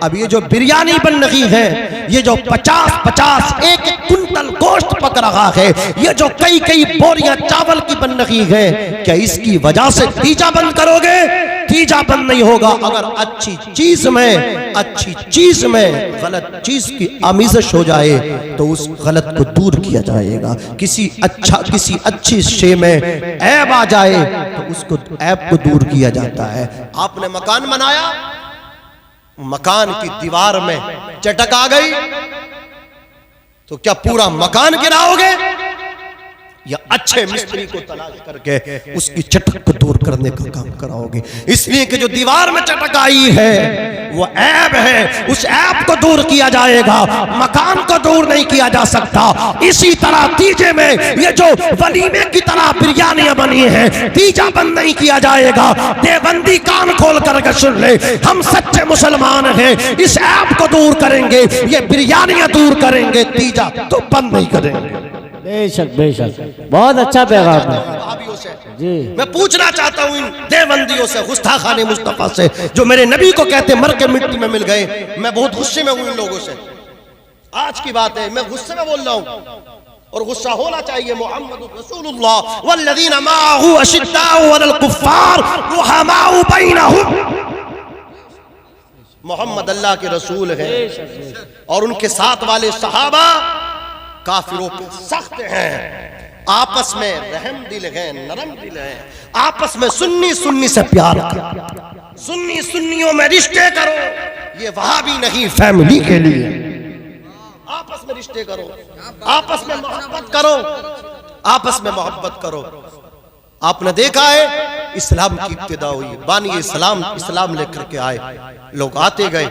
अब ये जो बिरयानी बन रही है, ये जो 50-50 एक कुंटल गोश्त पक रहा है, ये जो कई बोरियां चावल की बन रही है, क्या इसकी वजह से तीजा बंद करोगे? तीजा बंद नहीं होगा। अगर अच्छी चीज में गलत चीज की आमिज़श हो जाए तो उस गलत को दूर किया जाएगा। किसी अच्छी शे में ऐब आ जाए तो उसको ऐब को दूर किया जाता है। आपने मकान बनाया, मकान की दीवार में चटक आ गई तो क्या पूरा मकान गिराओगे या अच्छे मिस्त्री को तलाश करके उसकी चटक को दूर करने का काम कराओगे? इसलिए कि जो दीवार में चटक आई है वो ऐब है, उस ऐब को दूर किया जाएगा, मकान को दूर नहीं किया जा सकता। इसी तरह तीजे में ये जो वलीमे की तरह बिरयानियां बनी है, तीजा बंद नहीं किया जाएगा। देवबंदी कान खोल करके सुन ले, हम सच्चे मुसलमान हैं, इस ऐब को दूर करेंगे, ये बिरयानियां दूर करेंगे, तीजा तो बंद नहीं करेंगे। बेशक बेशक। बहुत अच्छा पैगाम है जी। मैं पूछना चाहता हूँ इन देवबंदियों से, गुस्ताखाने मुस्तफा से, जो मेरे नबी को कहते मर के मिट्टी में मिल गए। मैं बहुत गुस्से में हूँ इन लोगों से। आज की बात है, मैं गुस्से में बोल रहा हूँ और गुस्सा होना चाहिए। मुहम्मद रसूलुल्लाह वल्लज़ीना माअहु अशिद्दाउ अलल कुफ्फार रुहमाउ बैनहुम। मोहम्मद अल्लाह के रसूल हैं और उनके साथ वाले सहाबा काफिरों पे सख्त हैं, आपस में रहम दिल हैं, नरम दिल हैं, आपस में सुन्नी से प्यार करो, सुन्नियों में रिश्ते करो। ये वहाबी नहीं, फैमिली के लिए आपस में रिश्ते करो, आपस में मोहब्बत करो, आपस में मोहब्बत करो। आपने देखा है इस्लाम की इब्तिदा हुई, बानी इस्लाम लेकर के आए, लोग आते गए।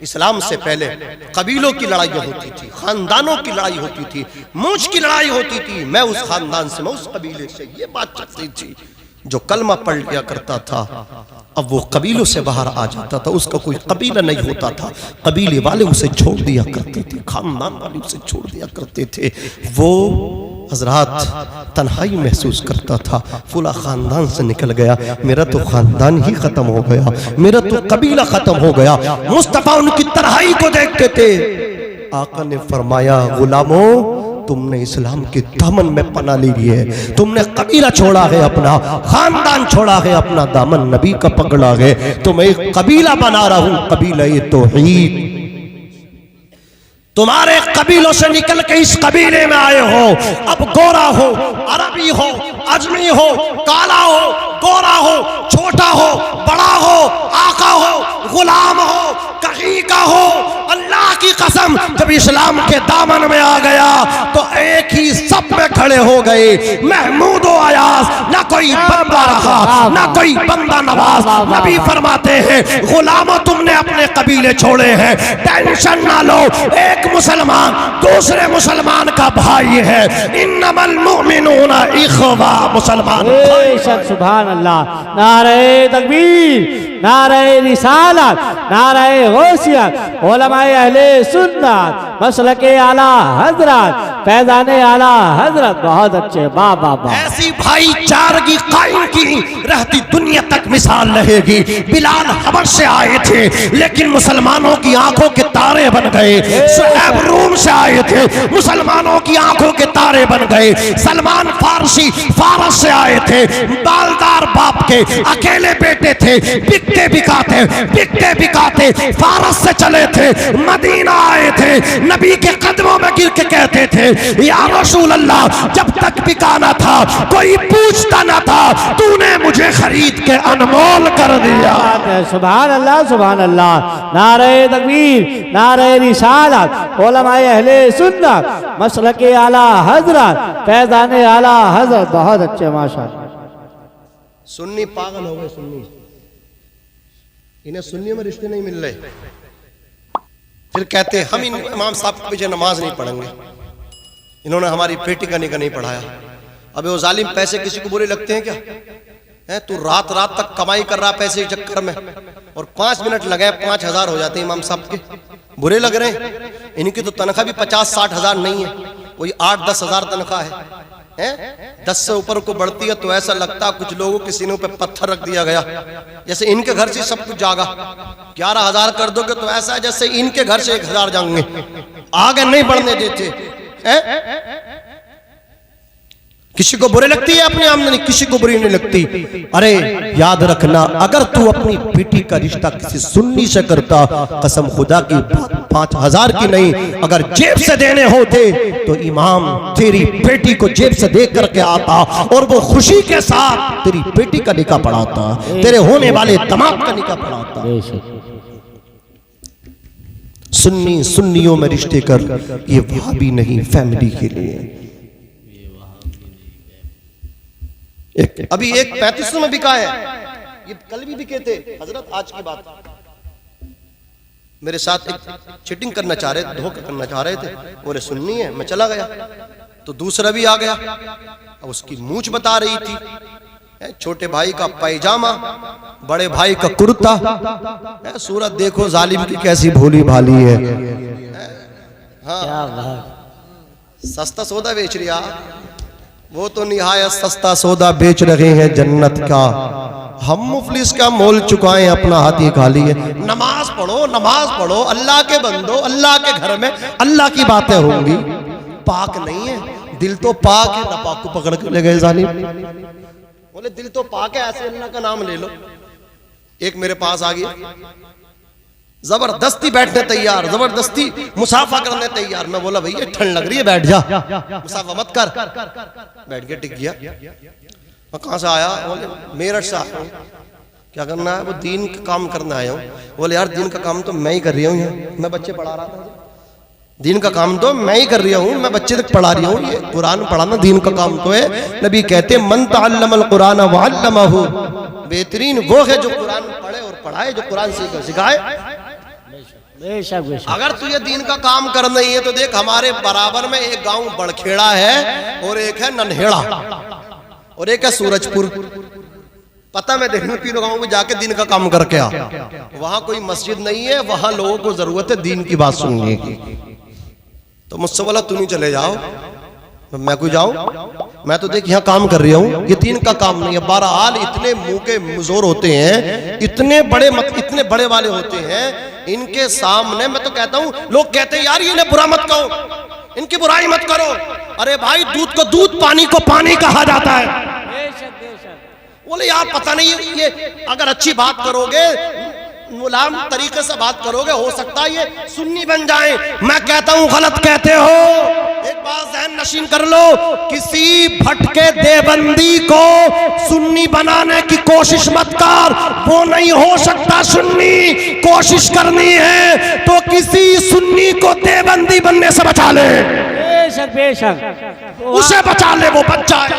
इस्लाम से पहले कबीलों की लड़ाइयाँ होती थी, खानदानों की लड़ाई होती थी, मूछ की लड़ाई होती थी। मैं उस खानदान से, मैं उस कबीले से, ये बात चलती थी। जो कलमा पढ़ लिया करता था अब वो कबीलों से बाहर आ जाता था, उसका कोई कबीला नहीं होता था, कबीले वाले उसे छोड़ दिया करते थे, खानदान वाले उसे छोड़ दिया करते थे। वो हजरात तन्हाई महसूस करता था, फुला खानदान से निकल गया, मेरा तो खानदान ही खत्म हो गया, मेरा तो कबीला खत्म हो गया। मुस्तफा उनकी तन्हाई को देखते थे। आका ने फरमाया, गुलामों तुमने इस्लाम के दामन में पना ली है, तुमने कबीला छोड़ा है, अपना खानदान छोड़ा है, अपना दामन नबी का पकड़ा है, तो मैं एक कबीला बना रहा हूं, कबीला ये तौहीद। तुम्हारे कबीलों से निकल के इस कबीले में आए हो, अब गोरा हो, अरबी हो, अजमी हो, काला हो, गोरा हो, छोटा हो, बड़ा हो, आका हो, गुलाम हो, कहीं का हो, अल्लाह की कसम जब इस्लाम के दामन में आ गया तो एक ही सब में खड़े हो गए। महमूद व अयाज, ना कोई बंदा रहा ना कोई बंदा नवाज। नबी फरमाते हैं, गुलामों तुमने अपने कबीले छोड़े हैं, टेंशन ना लो, एक मुसलमान दूसरे मुसलमान का भाई है। इन्नमल मुमिनूना इखवा, मुसलमान। सुभान अल्लाह। नारे तकबीर, नारे रिसालत, नारे गौसियत, उलमाए अहले सुन्नत, मसलके आला हजरत, फैज़ाने आला हजरत। बहुत अच्छे, वाह वाह वाह। ऐसी भाईचारगी कायम की रहती दुनिया तक मिसाल रहेगी। बिलाल हबश से आए थे लेकिन मुसलमानों की आंखों के तारे बन गए। सुहैब रूम से आए थे, मुसलमानों की आंखों के तारे बन गए। सलमान फारसी फारस से आए थे, बालदार बाप के अकेले बेटे थे, बिकते बिकाते फारस से चले थे, मदीना आए थे, नबी के कदमों में गिर के कहते थे, या रसूल अल्लाह, जब तक बिकाना था कोई पूछता ना था, तूने मुझे खरीद के अनमोल कर दिया। सुभान अल्लाह, सुभान अल्लाह। नारे तकबीर, नारे रिसालत, उलमाए अहले सुन्नत, मसलके आला हजरत, फैज़ाने आला हजरत। बहुत अच्छे, माशाअल्लाह। सुन्नी पागल हो गए, सुन्नी, इन्हें सुन्नियों में रिश्ते नहीं मिल रहे। फिर कहते हम इन इमाम साहब के पीछे नमाज नहीं पढ़ेंगे, इन्होंने हमारी बेटी का निकाह नहीं पढ़ाया। अबे वो जालिम, पैसे किसी को बुरे लगते हैं क्या? है तू रात रात तक कमाई कर रहा पैसे के चक्कर में, और 5 मिनट लगे 5000 हो जाते हैं इमाम साहब के, बुरे लग रहे हैं? इनकी तो तनख्वाह भी 50-60 हजार नहीं है, वही 8-10 हजार तनख्वाह है। 10 से ऊपर को बढ़ती है तो ऐसा लगता कुछ लोगों के सीनों पे पत्थर रख दिया गया, जैसे इनके घर से सब कुछ जागा। 11,000 कर दोगे तो ऐसा है जैसे इनके घर से 1,000 जाएंगे, आगे नहीं बढ़ने देते। किसी को बुरे लगती है अपनी आमदनी, किसी को बुरी नहीं लगती। अरे याद रखना, अगर तू अपनी बेटी का रिश्ता किसी सुन्नी से करता, कसम खुदा की 5,000 की नहीं, अगर जेब से देने होते तो इमाम तेरी बेटी को जेब से दे करके आता और वो खुशी के साथ तेरी बेटी का निकाह पढ़ाता, तेरे होने वाले दामाद का निकाह पढ़ाता। सुन्नी सुन्नियों में रिश्ते कर, ये वहाबी नहीं, फैमिली के लिए। अभी एक 3500 में बिका है, ये कल भी बिके थे हजरत। आज की बात, मेरे साथ एक चीटिंग करना चाह रहे, धोखा करना चाह रहे थे, बोले सुन्नी है, मैं चला गया तो दूसरा भी आ गया। अब उसकी मूंछ बता रही थी, छोटे भाई का पैजामा, बड़े भाई का कुर्ता, सूरत देखो जालिम की कैसी भोली भाली है। हाँ, सस्ता सौदा बेच रिया, वो तो निहायत सस्ता सौदा बेच रहे हैं जन्नत का। हम मुफलिस का मोल चुकाएं, अपना हाथ ही खाली है। नमाज पढ़ो, अल्लाह के बंदो, अल्लाह के घर में अल्लाह की बातें होंगी। पाक नहीं है, दिल तो पाक है, नापाक को पकड़ के ले गए जालिम। बोले दिल तो पाक है, ऐसे अल्लाह का नाम ले लो। एक मेरे पास आ गया, जबरदस्ती बैठने तैयार, जबरदस्ती मुसाफा करने तैयार। मैं बोला भैया ठंड लग रही है, बैठ जा, मुसाफा मत कर। बैठ के टिक गया। मैं कहाँ से आया? बोले मेरठ से आया हूँ। क्या करना है? वो दीन का काम करने आया हूँ। बोले यार दीन का काम तो मैं ही कर रही हूँ, मैं बच्चे पढ़ा रहा था। दीन का काम तो मैं ही कर रही हूँ, मैं बच्चे तक पढ़ा रही हूँ। ये कुरान पढ़ाना दीन का काम तो है। नबी कहते मन तअल्लमल कुरान व अल्लमहु, बेहतरीन वो है जो कुरान पढ़े और पढ़ाए, जो कुरान सिखाए। अगर तुझे दीन का काम करना ही है तो देख, हमारे बराबर में एक गांव बड़खेड़ा है और एक है नन्हेड़ा और एक है सूरजपुर। पता मैं देखने तीनों गांवों में जाके दीन का काम करके आ। वहां कोई मस्जिद नहीं है, वहां लोगों को जरूरत है दीन की बात सुनने की। तो मुझसे बोला तुम ही चले जाओ, मैं क्यों जाऊं? मैं तो देख यहाँ काम कर रही हूँ, ये दीन का काम नहीं है। बहरहाल इतने मुंह के मुजोर होते हैं, इतने बड़े वाले होते हैं, इनके सामने मैं तो कहता हूँ, लोग कहते हैं यार ये बुरा मत कहो, इनकी बुराई मत करो। अरे भाई दूध को दूध, पानी को पानी कहा जाता है। बोले यार पता नहीं ये अगर अच्छी बात करोगे, मुलायम तरीके से बात करोगे, हो सकता है ये सुन्नी बन जाए। मैं कहता हूं गलत कहते हो। एक बात ज़हन नशीन कर लो, किसी भटके देवबंदी को सुन्नी बनाने की कोशिश मत कर, वो नहीं हो सकता सुन्नी। कोशिश करनी है तो किसी सुन्नी को देवबंदी बनने से बचा ले। बेशक बेशक उसे बचा ले, वो बच जाए।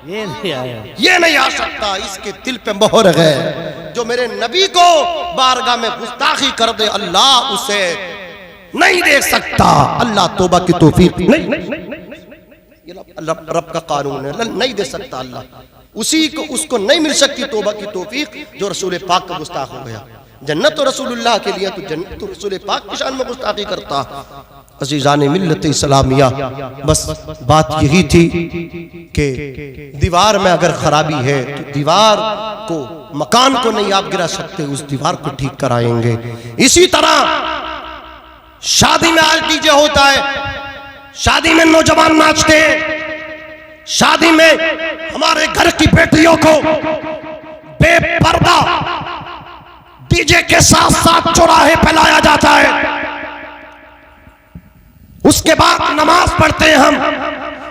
ये नहीं आया, ये नहीं आ सकता। इसके दिल पे मोहर है। जो मेरे नबी को बारगाह में गुस्ताखी कर दे, अल्लाह उसे नहीं देख सकता। अल्लाह तौबा की तौफीक नहीं, ये रब का कानून है, नहीं दे सकता अल्लाह। उसी को उसको नहीं मिल सकती तौबा की तौफीक जो रसूल पाक का गुस्ताख हो गया। जन्नत तो रसूलुल्लाह के लिए, तो जन्नत तो रसूल पाक की शान में गुस्ताखी करता। अज़ीज़ान मिल्लत इस्लामिया, बस बात यही थी कि दीवार में अगर खराबी है तो दीवार को, मकान को नहीं आप गिरा सकते, उस दीवार को ठीक कराएंगे। इसी तरह शादी में आज डीजे होता है, शादी में नौजवान नाचते हैं, शादी में हमारे घर की बेटियों को बेपर्दा डीजे के साथ साथ चौराहे पे लाया जाता है। उसके बाद नमाज पढ़ते हैं हम।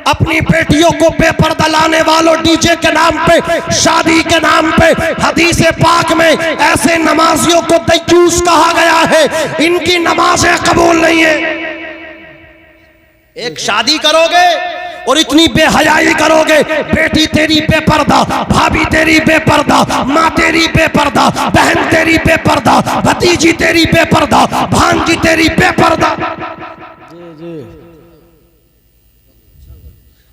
अपनी बेटियों को बेपर्दा लाने वालों, डीजे के नाम पे, शादी के नाम पे, हदीस पाक में ऐसे नमाजियों को दय्यूस कहा गया है। इनकी नमाजें कबूल नहीं है। एक शादी करोगे और इतनी बेहयाई करोगे, बेटी तेरी बेपर्दा, भाभी तेरी बेपर्दा, माँ तेरी बेपर्दा, बहन तेरी बेपर्दा, भतीजी तेरी बेपर्दा, भांजी तेरी बेपर्दा।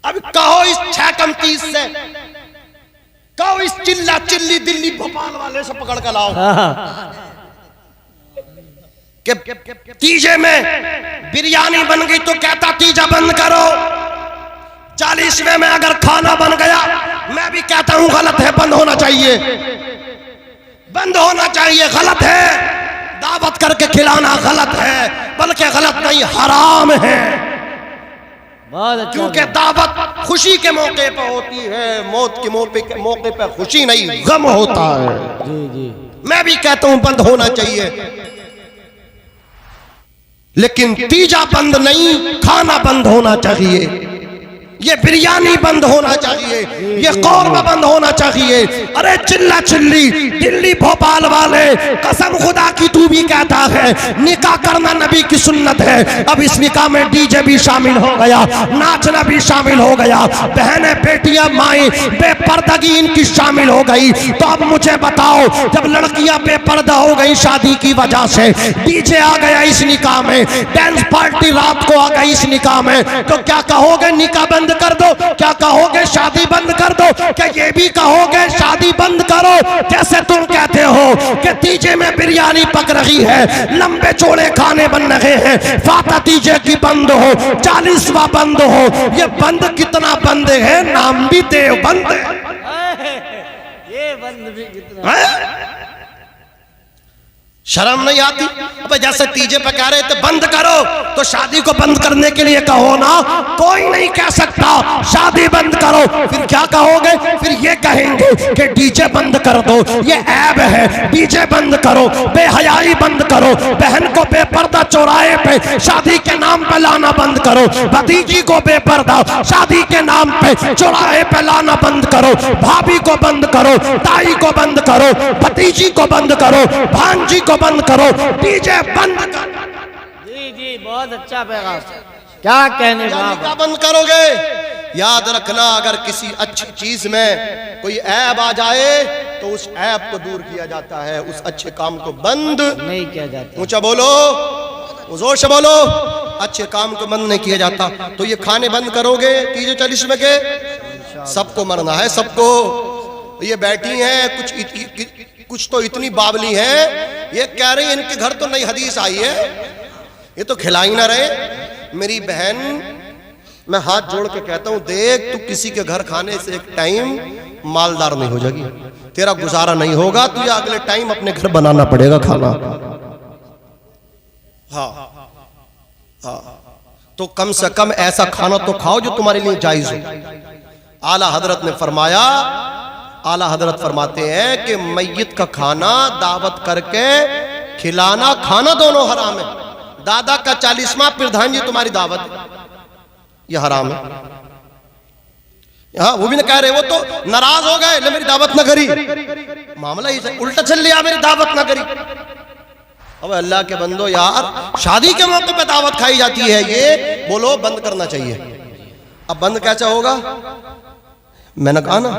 अब कहो इस 6 से, कहो इस चिल्ला चिल्ली दिल्ली भोपाल वाले से पकड़ कर लाओ कि तीजे में बिरयानी बन गई तो कहता तीजा बंद करो। 40वें में अगर खाना बन गया, मैं भी कहता हूं गलत है, बंद होना चाहिए, बंद होना चाहिए, गलत है। दावत करके खिलाना गलत है, बल्कि गलत नहीं हराम है। क्योंकि दावत खुशी के मौके पर होती है, मौत के मौके पर खुशी नहीं गम होता है। जी जी, मैं भी कहता हूं बंद होना चाहिए, लेकिन तीजा बंद नहीं, खाना बंद होना चाहिए, ये बिरयानी बंद होना चाहिए, ये कौरमा बंद होना चाहिए। अरे चिल्ला चिल्ली दिल्ली भोपाल वाले, कसम खुदा की तू भी कहता है निकाह करना नबी की सुन्नत है, अब इस निकाह में डीजे भी शामिल हो गया, नाचना भी शामिल हो गया, बहनें बेटियां माएं बेपर्दगी इनकी शामिल हो गई। तो अब मुझे बताओ, जब लड़कियां बेपर्दा हो गई शादी की वजह से, डीजे आ गया इस निकाह में, डांस पार्टी रात को आ गई इस निकाह में, तो क्या कहोगे निकाह बंद कर दो? क्या कहोगे शादी बंद कर दो? क्या ये भी कहोगे शादी बंद करो? जैसे तुम कहते हो कि तीजे में बिरयानी पक रही है, लंबे चौड़े खाने बन रहे हैं, फाता तीजे की बंद हो, 40वां बंद हो। ये बंद कितना बंद है, नाम भी देव बंद है। ये बंद भी कितना है? शर्म नहीं आती? अब जैसे तीजे पे कह रहे थे बंद करो, तो शादी को बंद करने के लिए कहो ना, कोई नहीं कह सकता शादी बंद करो। फिर क्या कहोगे? फिर ये कहेंगे कि डीजे बंद कर दो, ये ऐब है, डीजे बंद करो, बेहयाई बंद करो, बहन को बेपर्दा चौराहे पे शादी के नाम पे लाना बंद करो, भतीजी को बेपर्दा शादी के नाम पे चौराहे पे लाना बंद करो, भाभी को बंद करो, ताई को बंद करो, भतीजी को बंद करो, भांजी को बंद करो, डीजे बंद कर। जी जी, बहुत अच्छा पैगाम। क्या कहने का बंद करोगे? याद रखना, अगर किसी अच्छी चीज में कोई ऐब आ जाए तो उस ऐब को दूर किया जाता है, उस अच्छे काम को बंद नहीं किया जाता। ऊंचा बोलो, जोर से बोलो, अच्छे काम को बंद नहीं किया जाता। तो ये खाने बंद करोगे तीजे 40वें के, सबको मरना है, सबको। ये बैठी हैं कुछ तो इतनी बावली है, ये कह रही इनके घर तो नई हदीस आई है, ये तो खिलाई ना रहे। मेरी बहन, मैं हाथ जोड़ के कहता हूं, देख तू किसी के घर खाने से एक टाइम मालदार नहीं हो जाएगी, तेरा गुजारा नहीं होगा, तुझे अगले टाइम अपने घर बनाना पड़ेगा खाना। हाँ हाँ, तो कम से कम ऐसा खाना तो खाओ जो तुम्हारे लिए जायज हो। आला हजरत ने फरमाया, आला हजरत फरमाते हैं कि मैयत का खाना दावत करके खिलाना खाना दोनों हराम है। दादा का 40वां प्रधान जी तुम्हारी दावत है, यह हराम है। हाँ, वो भी ना कह रहे, वो तो नाराज हो गए, ले मेरी दावत ना करी, मामला ही उल्टा चल लिया, मेरी दावत ना करी। अब अल्लाह के बंदो यार, शादी के मौके पे दावत खाई जाती है, ये बोलो बंद करना चाहिए। अब बंद कैसे होगा? मैंने कहा ना,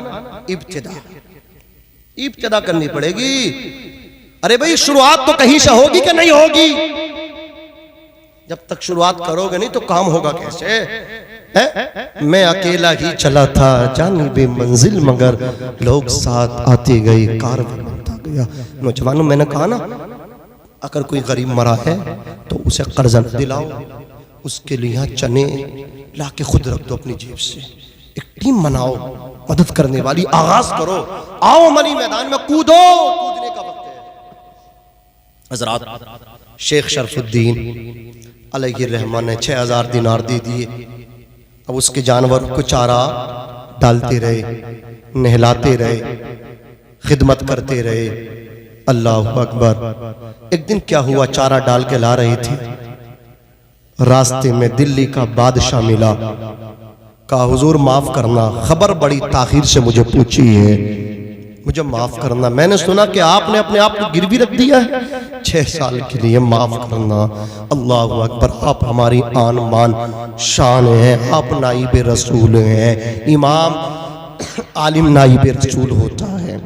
इब्तिदा करनी पड़ेगी। अरे भाई शुरुआत तो कहीं से होगी कि नहीं होगी? जब तक शुरुआत करोगे नहीं तो काम होगा कैसे? मैं अकेला ही चला था जानिबे मंजिल, मगर लोग साथ आते गए, कारवां बनता गया। नौजवानों, मैंने कहा ना, अगर कोई गरीब मरा है तो उसे कर्जा दिलाओ, उसके लिए चने ला के खुद रख दो अपनी जेब से। एक टीम बनाओ मदद करने वाली, आगाज करो, आओ मनी मैदान में कूदो, कूदने का वक्त है। हजरात, शेख शरफुद्दीन अलैहि रहमान ने 6000 दिनार दे दिए। अब उसके जानवर को चारा डालते रहे, नहलाते रहे, खिदमत करते रहे। अल्लाह अकबर। एक दिन क्या हुआ, चारा डाल के ला रही थी, रास्ते में दिल्ली का बादशाह मिला। कहा हुजूर माफ करना, खबर बड़ी ताखीर से मुझे पूछी है, मुझे माफ करना। मैंने सुना कि आपने अपने आप को गिरवी रख दिया है 6 साल के लिए, माफ करना। अल्लाह अकबर। आप हमारी आन मान शान हैं, आप नाइब रसूल हैं। इमाम आलिम नाइब रसूल होता है,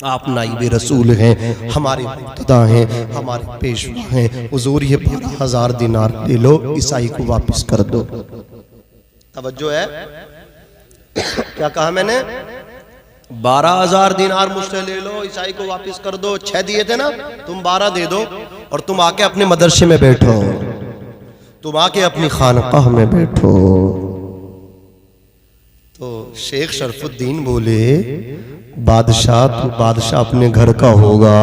आप नाइब रसूल हैं, हमारे मुक्तदा हैं, हमारे पेशवा हैं। हुजूर ये 12,000 दिनार ले लो, ईसाई को वापस कर दो। तवज्जो है, क्या कहा मैंने? 12,000 दिनार मुझसे ले लो, ईसाई को वापस कर दो। 6 दिए थे ना, तुम 12 दे दो और तुम आके अपने मदरसे में बैठो, तुम आके अपनी खानकाह में बैठो। तो शेख शरफुद्दीन बोले, बादशाह तो बादशाह अपने घर का होगा।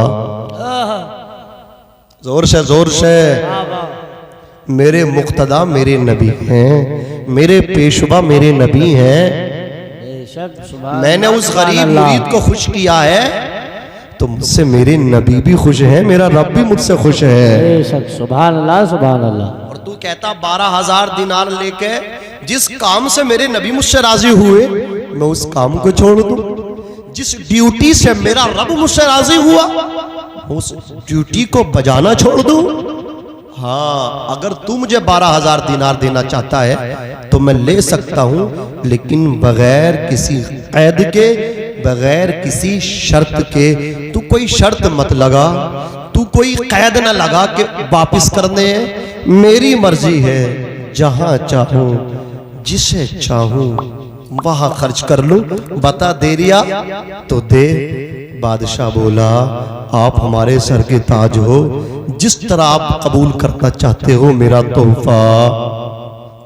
जोर से मेरे मुक्तदा मेरे नबी हैं, मेरे पेशवा मेरे नबी हैं। मैंने उस गरीब मुरीद को खुश किया है तो मुझसे मेरे नबी भी खुश हैं, मेरा रब भी मुझसे खुश है। सुभान अल्लाह, सुभान अल्लाह। और तू कहता 12,000 दिनार लेके जिस काम से मेरे नबी मुझसे राजी हुए मैं उस काम को छोड़ दूं? जिस ड्यूटी से मेरा रब मुझसे राजी हुआ उस ड्यूटी को बजाना छोड़ दूं? हाँ, अगर तू मुझे 12,000 दिनार देना चाहता है तो मैं ले सकता हूं, लेकिन बगैर किसी कैद के, बगैर किसी शर्त के। तू कोई शर्त मत लगा, तू कोई कैद ना लगा कि वापिस करने हैं। मेरी मर्जी है, जहां चाहूं जिसे चाहूं वहां खर्च कर लूं। बता दे रिया तो दे। बादशाह बोला, आप हमारे सर के ताज हो, जिस तरह आप कबूल करना चाहते हो मेरा तोहफा।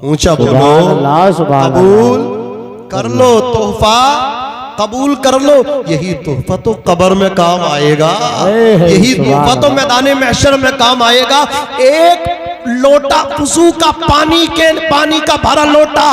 ऊंचा बोलो, कबूल कर लो, तोहफा कबूल कर लो। यही तोहफा तो कब्र में काम आएगा, यही तोहफा तो मैदान महशर में काम आएगा। एक लोटा वुजू का पानी का भरा लोटा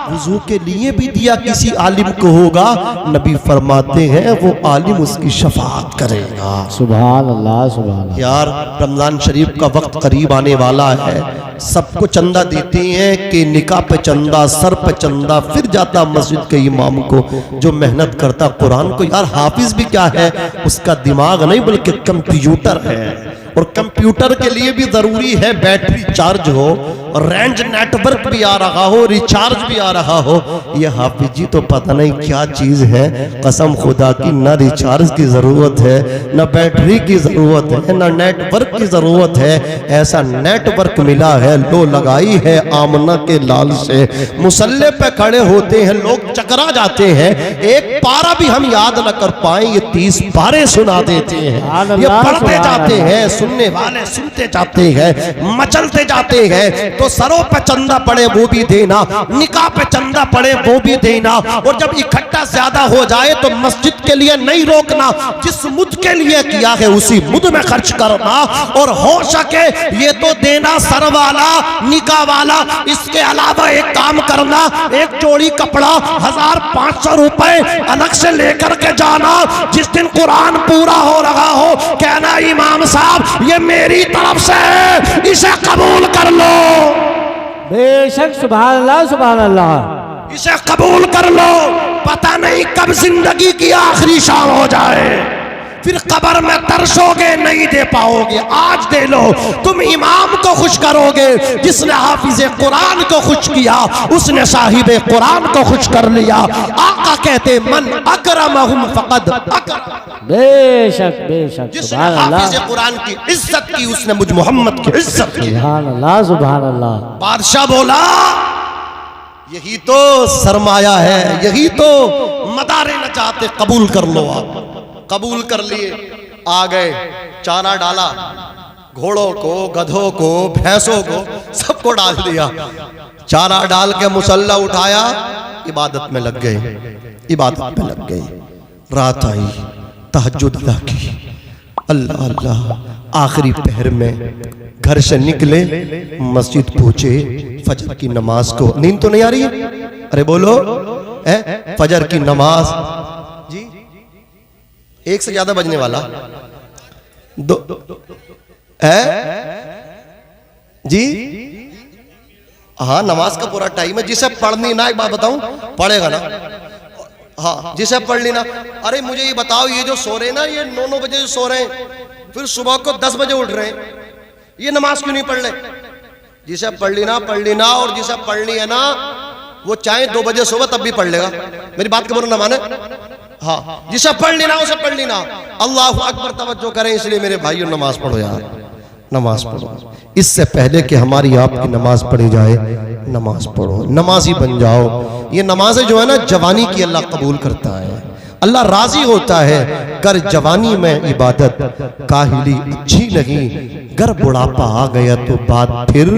वुजू के लिए भी दिया किसी आलिम को होगा, नबी फरमाते हैं वो आलिम उसकी शफाअत करेगा। सुभान अल्लाह, सुभान अल्लाह। यार रमजान शरीफ का वक्त करीब आने वाला है, सबको चंदा देते हैं कि निकाह पे चंदा, सर पे चंदा, फिर जाता मस्जिद के इमाम को जो मेहनत करता कुरान को। यार हाफिज भी क्या है, उसका दिमाग नहीं बल्कि कंप्यूटर है, और कंप्यूटर के लिए भी जरूरी है बैटरी चार्ज हो, रेंज नेटवर्क भी आ रहा हो, रिचार्ज भी आ रहा हो। ये हाफिज जी तो पता नहीं क्या चीज है, कसम खुदा की, न रिचार्ज की जरूरत है, न बैटरी की जरूरत है, न नेटवर्क की जरूरत है। ऐसा नेटवर्क मिला है, लो लगाई है आमना के लाल से। मुसल्ले पे खड़े होते हैं लोग, चकरा जाते हैं। एक पारा भी हम याद न कर पाए, ये 30 पारे सुना देते हैं। ये पढ़ते जाते हैं, सुनने वाले सुनते जाते हैं, मचलते जाते हैं। तो सरों पे चंदा पड़े वो भी देना, निकाह पे चंदा पड़े वो भी देना। और जब इकट्ठा ज्यादा हो जाए तो मस्जिद के लिए नहीं रोकना, जिस मुद के लिए किया है उसी मुद में खर्च करना। और हो सके ये तो देना सर वाला, निकाह वाला। इसके अलावा एक काम करना, एक जोड़ी कपड़ा 1500 रुपए अलग से लेकर के जाना। जिस दिन कुरान पूरा हो रहा हो कहना इमाम साहब ये मेरी तरफ से है, इसे कबूल कर लो। बेशक, सुभान अल्लाह, सुभान अल्लाह। इसे कबूल कर लो, पता नहीं कब जिंदगी की आखिरी शाम हो जाए, फिर कब्र में तरसोगे, नहीं दे पाओगे। आज दे लो, तुम इमाम को खुश करोगे। जिसने हाफिज कुरान को खुश किया उसने साहिब कुरान को खुश कर लिया। आका कहते मन अकरमहुम फकद अकरम। बेशक बेशक, जिसने सुभान अल्लाह, हाफिज कुरान की इज्जत की उसने मुझ मोहम्मद की इज्जत की। सुभान अल्लाह, सुभान अल्लाह। बादशाह बोला यही तो सरमाया है, यही तो मदारे न चाहते, कबूल कर लो। आप कबूल कर लिए, आ गए, चारा डाला, घोड़ों को, गधों को, भैंसों को, सबको डाल दिया। चारा डाल के मुसल्ला उठाया, इबादत में लग गए, इबादत में लग गए। रात आई, तहज्जुद अदा की, अल्लाह अल्लाह। आखिरी पहर में घर से निकले, मस्जिद पहुंचे, फजर की नमाज को। नींद तो नहीं आ रही है? अरे बोलो, फजर की नमाज जी, एक से ज्यादा बजने वाला दो है जी। हाँ, नमाज का पूरा टाइम है। जिसे पढ़नी ना, एक बात बताऊं, पढ़ेगा ना। हाँ, जिसे पढ़ ली ना। अरे मुझे ये बताओ, ये जो सो रहे ना, ये 9-9 बजे सो रहे हैं, फिर सुबह को 10 बजे उठ रहे हैं, ये नमाज क्यों नहीं पढ़ ले? जिसे पढ़ ली ना, पढ़ ली ना। और जिसे पढ़नी है ना, वो चाहे 2 बजे सुबह तब भी पढ़ लेगा। मेरी बात के बुरा ना माने। हाँ, जिसे पढ़ लेना उसे पढ़ लेना। अल्लाह अकबर, तवज्जो करें। इसलिए मेरे भाइयों, नमाज पढ़ो यार, नमाज पढ़ो। इससे पहले कि हमारी आपकी नमाज पढ़ी जाए, नमाज पढ़ो, नमाजी बन जाओ। ये नमाजें जो है ना, जवानी की अल्लाह कबूल करता है, अल्लाह राजी होता है। कर जवानी में इबादत, काहिली अच्छी नहीं, गर बुढ़ापा आ गया तो बात फिर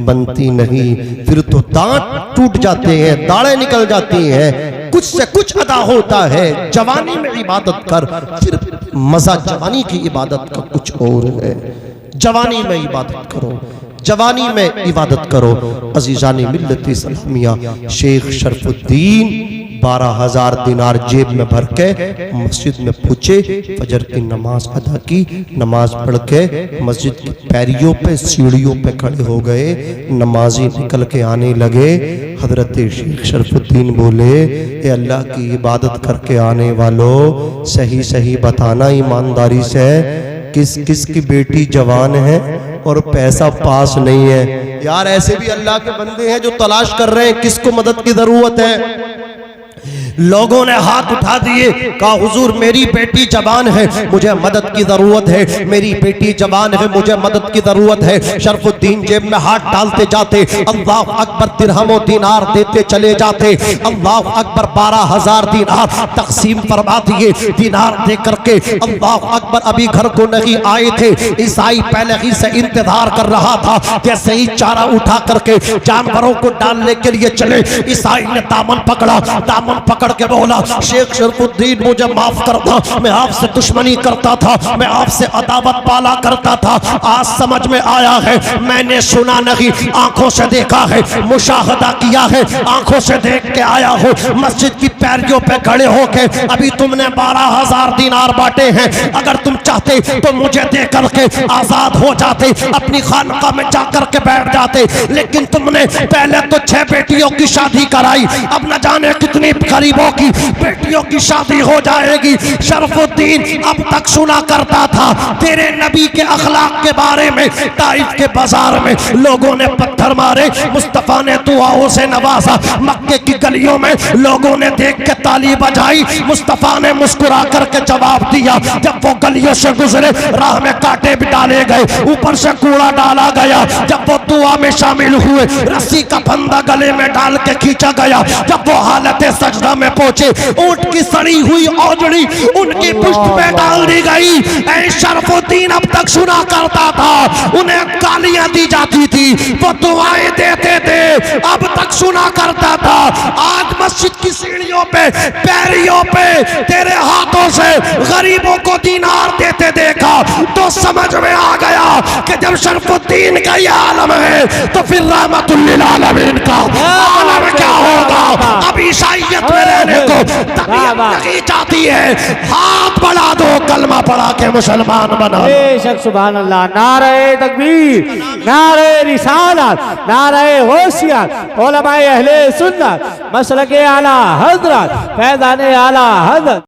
बनती नहीं। फिर तो दांत टूट जाते हैं, दाढ़ें निकल जाती हैं, कुछ से कुछ अदा होता है। जवानी में इबादत कर, फिर मजा जवानी की इबादत का कुछ और है। जवानी में इबादत करो, जवानी में इबादत करो। अजीजानी मिल्लत इस्लामिया, शेख शरफुद्दीन 12,000 दिनार जेब में भर के मस्जिद में पूछे, फजर की नमाज अदा की, नमाज पढ़ के मस्जिद की पैरियों पे, सीढ़ियों पे खड़े हो गए। नमाजी निकल के आने लगे। हजरत शेख शरफुद्दीन बोले, ए अल्लाह की इबादत करके आने वालों, सही सही बताना ईमानदारी से, किस किस की बेटी जवान है और पैसा पास नहीं है? यार ऐसे भी अल्लाह के बंदे हैं जो तलाश कर रहे हैं किसको मदद की जरूरत है। लोगों ने हाथ उठा दिए, कहा हुजूर मेरी बेटी जवान है, मुझे मदद की जरूरत है, मेरी बेटी जवान है, मुझे मदद की जरूरत है। शरफुद्दीन जेब में हाथ डालते जाते, अल्लाह अकबर, दिरहमो दिनार देते चले जाते। अल्लाह अकबर, 12,000 दिनार तकसीम फरमा दिए। दिनार दे करके अल्लाह अकबर, अभी घर को नहीं आए थे, ईसाई पहले ही से इंतजार कर रहा था। जैसे ही चारा उठा करके जानवरों को डालने के लिए चले, ईसाई ने दामन पकड़ा, दामन पकड़ के बोला, शेख शरफुद्दीन मुझे माफ कर दो, मैं आपसे दुश्मनी करता था, मैं आपसे अदावत पाला करता था, आज समझ में आया है, मैंने सुना नहीं, आंखों से देखा है, मुशाहदा किया है, आंखों से देख के आया हूँ। मस्जिद की पैरियों पे खड़े होके अभी तुमने 12,000 दिनार बांटे हैं, अगर तुम चाहते तो मुझे दे करके आजाद हो जाते, अपनी खानका में जाकर के बैठ जाते, लेकिन तुमने पहले तो 6 बेटियों की शादी कराई, अब न जाने कितनी गरीबों की बेटियों की शादी हो जाएगी। शरफुद्दीन अब तक सुना करता था तेरे नबी के अखलाक के बारे में, ताइफ के बाजार में लोगों ने पत्थर मारे, मुस्तफा ने दुआओं से नवाजा, मक्के की गलियों में लोगों ने देख के ताली बजाई, मुस्तफा ने मुस्कुरा करके जवाब दिया। जब वो गलियों से गुजरे, राह में कांटे भी डाले गए, ऊपर से कूड़ा डाला गया, जब वो दुआ में शामिल हुए, रस्सी का फंदा गले में डाल के खींचा गया, जब वो हालत सजदा में पे पहुंचे, ऊंट की सड़ी हुई औजड़ी उनकी पुष्ट पे डाल दी गई। ऐ शरफुद्दीन अब तक सुना करता था, उन्हें गालियां दी जाती थी, वो दुआएं देते थे, अब तक सुना करता था। आज मस्जिद की सीढ़ियों पे, पैरियों पे तेरे हाथों से गरीबों को दीनार देते देखा तो समझ में आ गया कि जब शरफुद्दीन का ये आलम है तो फिर रहमतुल लिल आलमीन का आलम क्या होगा। अब ईसाइयत में रहने को तबीयत नहीं चाहती है, हाथ बढ़ा दो, कलमा पढ़ा के मुसलमान बना। बेशक सुभान अल्लाह। नारे तकबीर, नारे रिसालत, नारे होशियत, उलमाए अहले सुन्नत, मसलके आला हजरत, फैज़ाने आला हजरत।